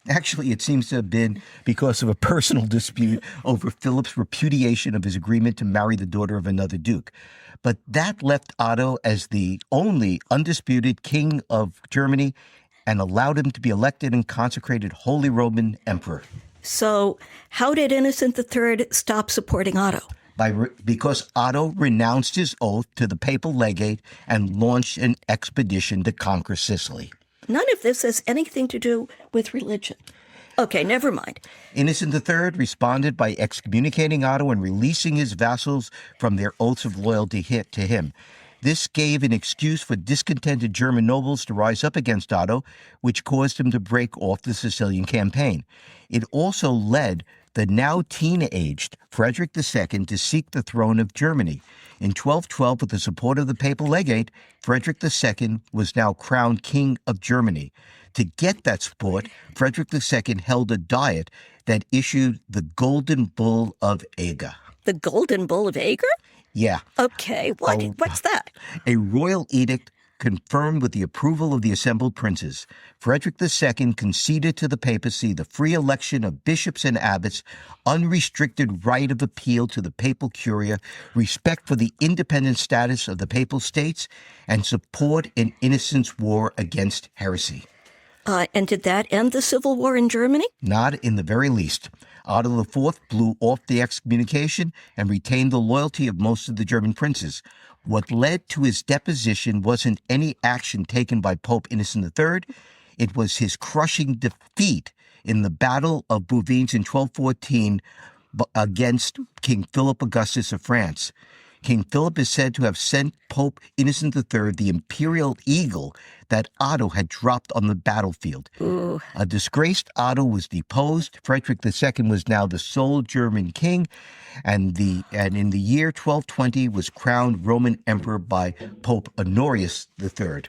Actually, it seems to have been because of a personal dispute over Philip's repudiation of his agreement to marry the daughter of another duke. But that left Otto as the only undisputed king of Germany and allowed him to be elected and consecrated Holy Roman Emperor. So how did Innocent III stop supporting Otto? Because Otto renounced his oath to the papal legate and launched an expedition to conquer Sicily. None of this has anything to do with religion. Okay, never mind. Innocent III responded by excommunicating Otto and releasing his vassals from their oaths of loyalty to him. This gave an excuse for discontented German nobles to rise up against Otto, which caused him to break off the Sicilian campaign. It also led the now teen-aged Frederick II to seek the throne of Germany. In 1212, with the support of the papal legate, Frederick II was now crowned King of Germany. To get that support, Frederick II held a diet that issued the Golden Bull of Eger. The Golden Bull of Eger? Yeah. Okay, what's that? A royal edict confirmed with the approval of the assembled princes. Frederick II conceded to the papacy the free election of bishops and abbots, unrestricted right of appeal to the papal curia, respect for the independent status of the papal states, and support in Innocent's war against heresy. And did that end the civil war in Germany? Not in the very least. Otto IV blew off the excommunication and retained the loyalty of most of the German princes. What led to his deposition wasn't any action taken by Pope Innocent III. It was his crushing defeat in the Battle of Bouvines in 1214 against King Philip Augustus of France. King Philip is said to have sent Pope Innocent III the imperial eagle that Otto had dropped on the battlefield. Ooh. A disgraced Otto was deposed. Frederick II was now the sole German king, and in the year 1220 was crowned Roman emperor by Pope Honorius III.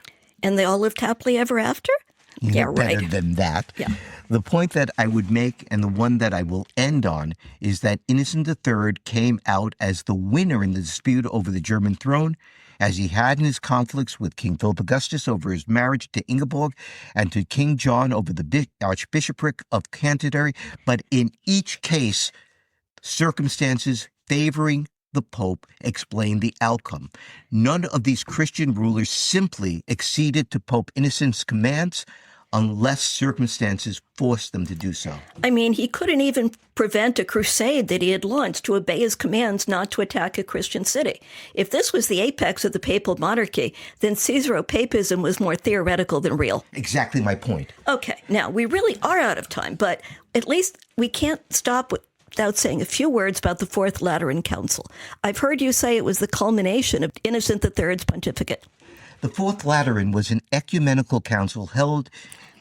And they all lived happily ever after? Better than that. Yeah. The point that I would make, and the one that I will end on, is that Innocent III came out as the winner in the dispute over the German throne, as he had in his conflicts with King Philip Augustus over his marriage to Ingeborg and to King John over the Archbishopric of Canterbury. But in each case, circumstances favoring the Pope explained the outcome. None of these Christian rulers simply acceded to Pope Innocent's commands unless circumstances forced them to do so. I mean, he couldn't even prevent a crusade that he had launched to obey his commands not to attack a Christian city. If this was the apex of the Papal Monarchy, then Caesaropapism was more theoretical than real. Exactly my point. Okay, now, we really are out of time, but at least we can't stop without saying a few words about the Fourth Lateran Council. I've heard you say it was the culmination of Innocent III's pontificate. The Fourth Lateran was an ecumenical council held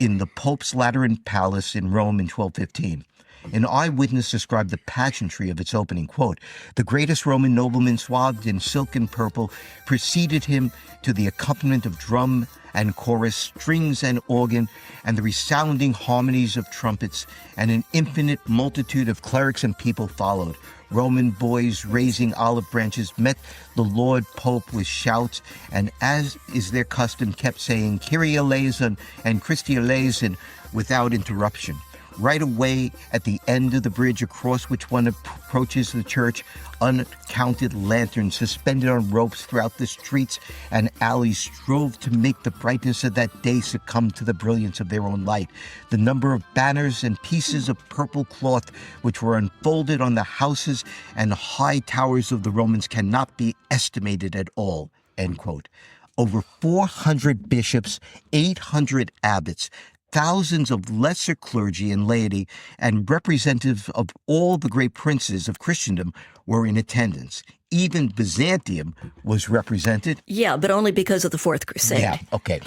in the Pope's Lateran Palace in Rome in 1215. An eyewitness described the pageantry of its opening, quote, "The greatest Roman nobleman swathed in silk and purple preceded him to the accompaniment of drum and chorus, strings and organ, and the resounding harmonies of trumpets, and an infinite multitude of clerics and people followed. Roman boys raising olive branches met the Lord Pope with shouts, and as is their custom, kept saying Kyrie eleison and Christi eleison without interruption. Right away at the end of the bridge across which one approaches the church, uncounted lanterns suspended on ropes throughout the streets and alleys strove to make the brightness of that day succumb to the brilliance of their own light. The number of banners and pieces of purple cloth which were unfolded on the houses and high towers of the Romans cannot be estimated at all," end quote. Over 400 bishops, 800 abbots, thousands of lesser clergy and laity, and representatives of all the great princes of Christendom were in attendance. Even Byzantium was represented. Yeah, but only because of the Fourth Crusade. Yeah, okay.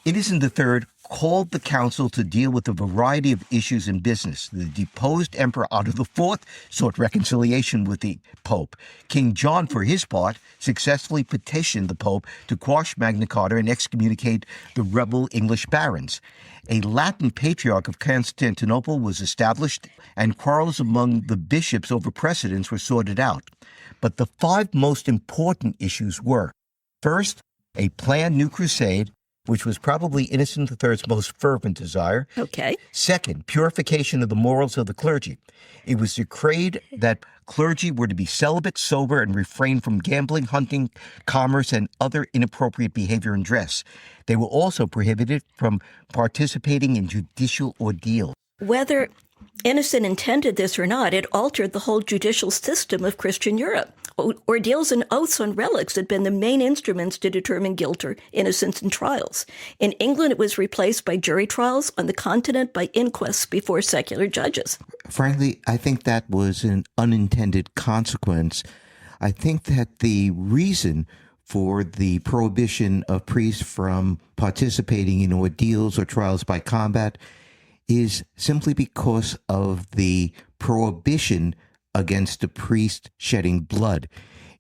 Innocent III called the council to deal with a variety of issues in business. The deposed Emperor Otto IV sought reconciliation with the Pope. King John, for his part, successfully petitioned the Pope to quash Magna Carta and excommunicate the rebel English barons. A Latin patriarch of Constantinople was established, and quarrels among the bishops over precedence were sorted out. But the five most important issues were, first, a planned new crusade, which was probably Innocent III's most fervent desire. Okay. Second, purification of the morals of the clergy. It was decreed that clergy were to be celibate, sober, and refrain from gambling, hunting, commerce, and other inappropriate behavior and dress. They were also prohibited from participating in judicial ordeals. Whether Innocent intended this or not, it altered the whole judicial system of Christian Europe. Ordeals and oaths on relics had been the main instruments to determine guilt or innocence in trials. In England, it was replaced by jury trials, on the continent by inquests before secular judges. Frankly, I think that was an unintended consequence. I think that the reason for the prohibition of priests from participating in ordeals or trials by combat is simply because of the prohibition against a priest shedding blood.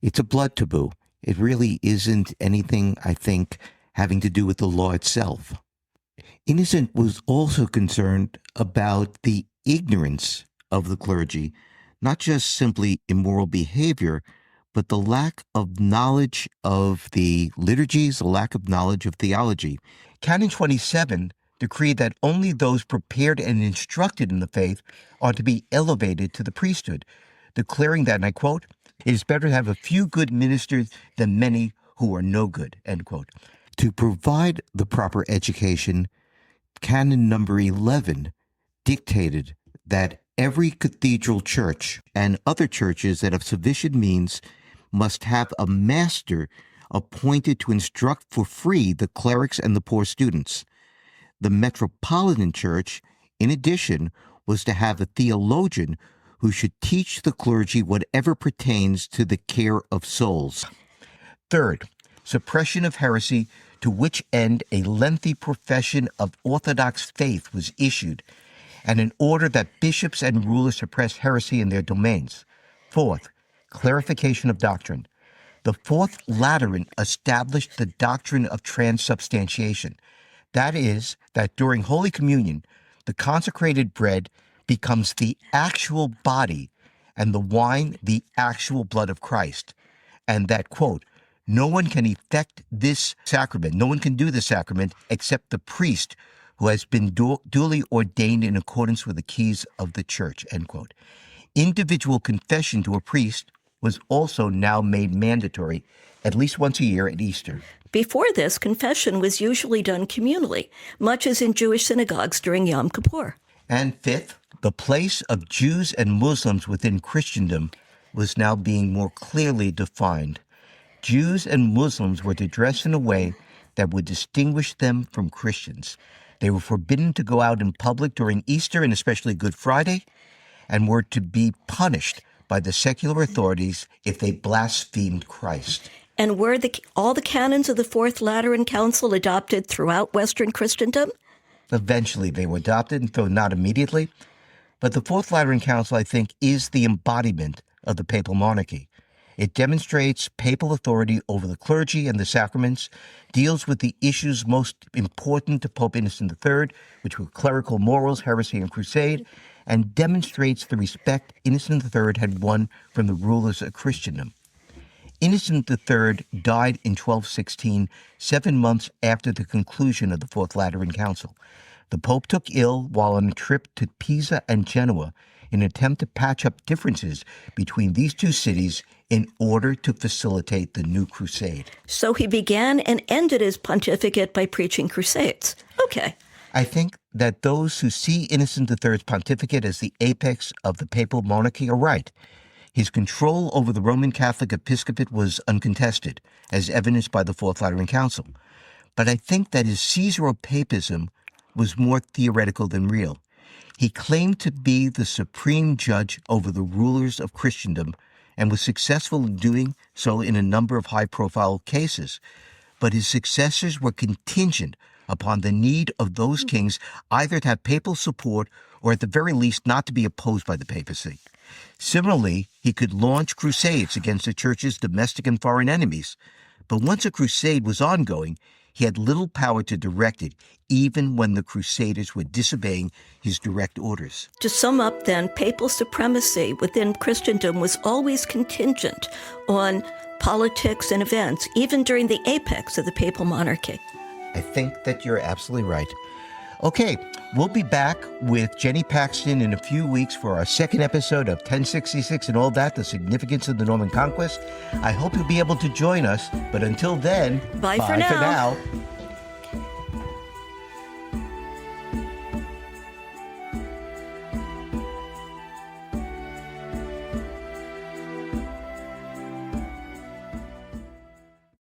It's a blood taboo. It really isn't anything, I think, having to do with the law itself. Innocent was also concerned about the ignorance of the clergy, not just simply immoral behavior, but the lack of knowledge of the liturgies, the lack of knowledge of theology. Canon 27 decreed that only those prepared and instructed in the faith are to be elevated to the priesthood, declaring that, and I quote, "It is better to have a few good ministers than many who are no good," end quote. To provide the proper education, Canon number 11 dictated that every cathedral church and other churches that have sufficient means must have a master appointed to instruct for free the clerics and the poor students. The Metropolitan Church, in addition, was to have a theologian who should teach the clergy whatever pertains to the care of souls. Third, suppression of heresy, to which end a lengthy profession of orthodox faith was issued, and an order that bishops and rulers suppress heresy in their domains. Fourth, clarification of doctrine. The Fourth Lateran established the doctrine of transubstantiation. That is, that during Holy Communion, the consecrated bread becomes the actual body and the wine the actual blood of Christ. And that, quote, no one can effect this sacrament, no one can do the sacrament except the priest who has been duly ordained in accordance with the keys of the church, end quote. Individual confession to a priest was also now made mandatory at least once a year at Easter. Before this, confession was usually done communally, much as in Jewish synagogues during Yom Kippur. And fifth, the place of Jews and Muslims within Christendom was now being more clearly defined. Jews and Muslims were to dress in a way that would distinguish them from Christians. They were forbidden to go out in public during Easter and especially Good Friday, and were to be punished by the secular authorities if they blasphemed Christ. And were all the canons of the Fourth Lateran Council adopted throughout Western Christendom? Eventually they were adopted, though not immediately. But the Fourth Lateran Council, I think, is the embodiment of the Papal Monarchy. It demonstrates papal authority over the clergy and the sacraments, deals with the issues most important to Pope Innocent III, which were clerical morals, heresy, and crusade, and demonstrates the respect Innocent III had won from the rulers of Christendom. Innocent III died in 1216, 7 months after the conclusion of the Fourth Lateran Council. The Pope took ill while on a trip to Pisa and Genoa in an attempt to patch up differences between these two cities in order to facilitate the new crusade. So he began and ended his pontificate by preaching crusades. Okay. I think that those who see Innocent III's pontificate as the apex of the papal monarchy are right. His control over the Roman Catholic episcopate was uncontested, as evidenced by the Fourth Lateran Council. But I think that his Caesaropapism was more theoretical than real. He claimed to be the supreme judge over the rulers of Christendom and was successful in doing so in a number of high-profile cases. But his successors were contingent upon the need of those kings either to have papal support or at the very least not to be opposed by the papacy. Similarly, he could launch crusades against the church's domestic and foreign enemies. But once a crusade was ongoing, he had little power to direct it, even when the crusaders were disobeying his direct orders. To sum up, then, papal supremacy within Christendom was always contingent on politics and events, even during the apex of the papal monarchy. I think that you're absolutely right. Okay, we'll be back with Jenny Paxton in a few weeks for our second episode of 1066 and all that, the significance of the Norman Conquest. I hope you'll be able to join us, but until then, Bye for now.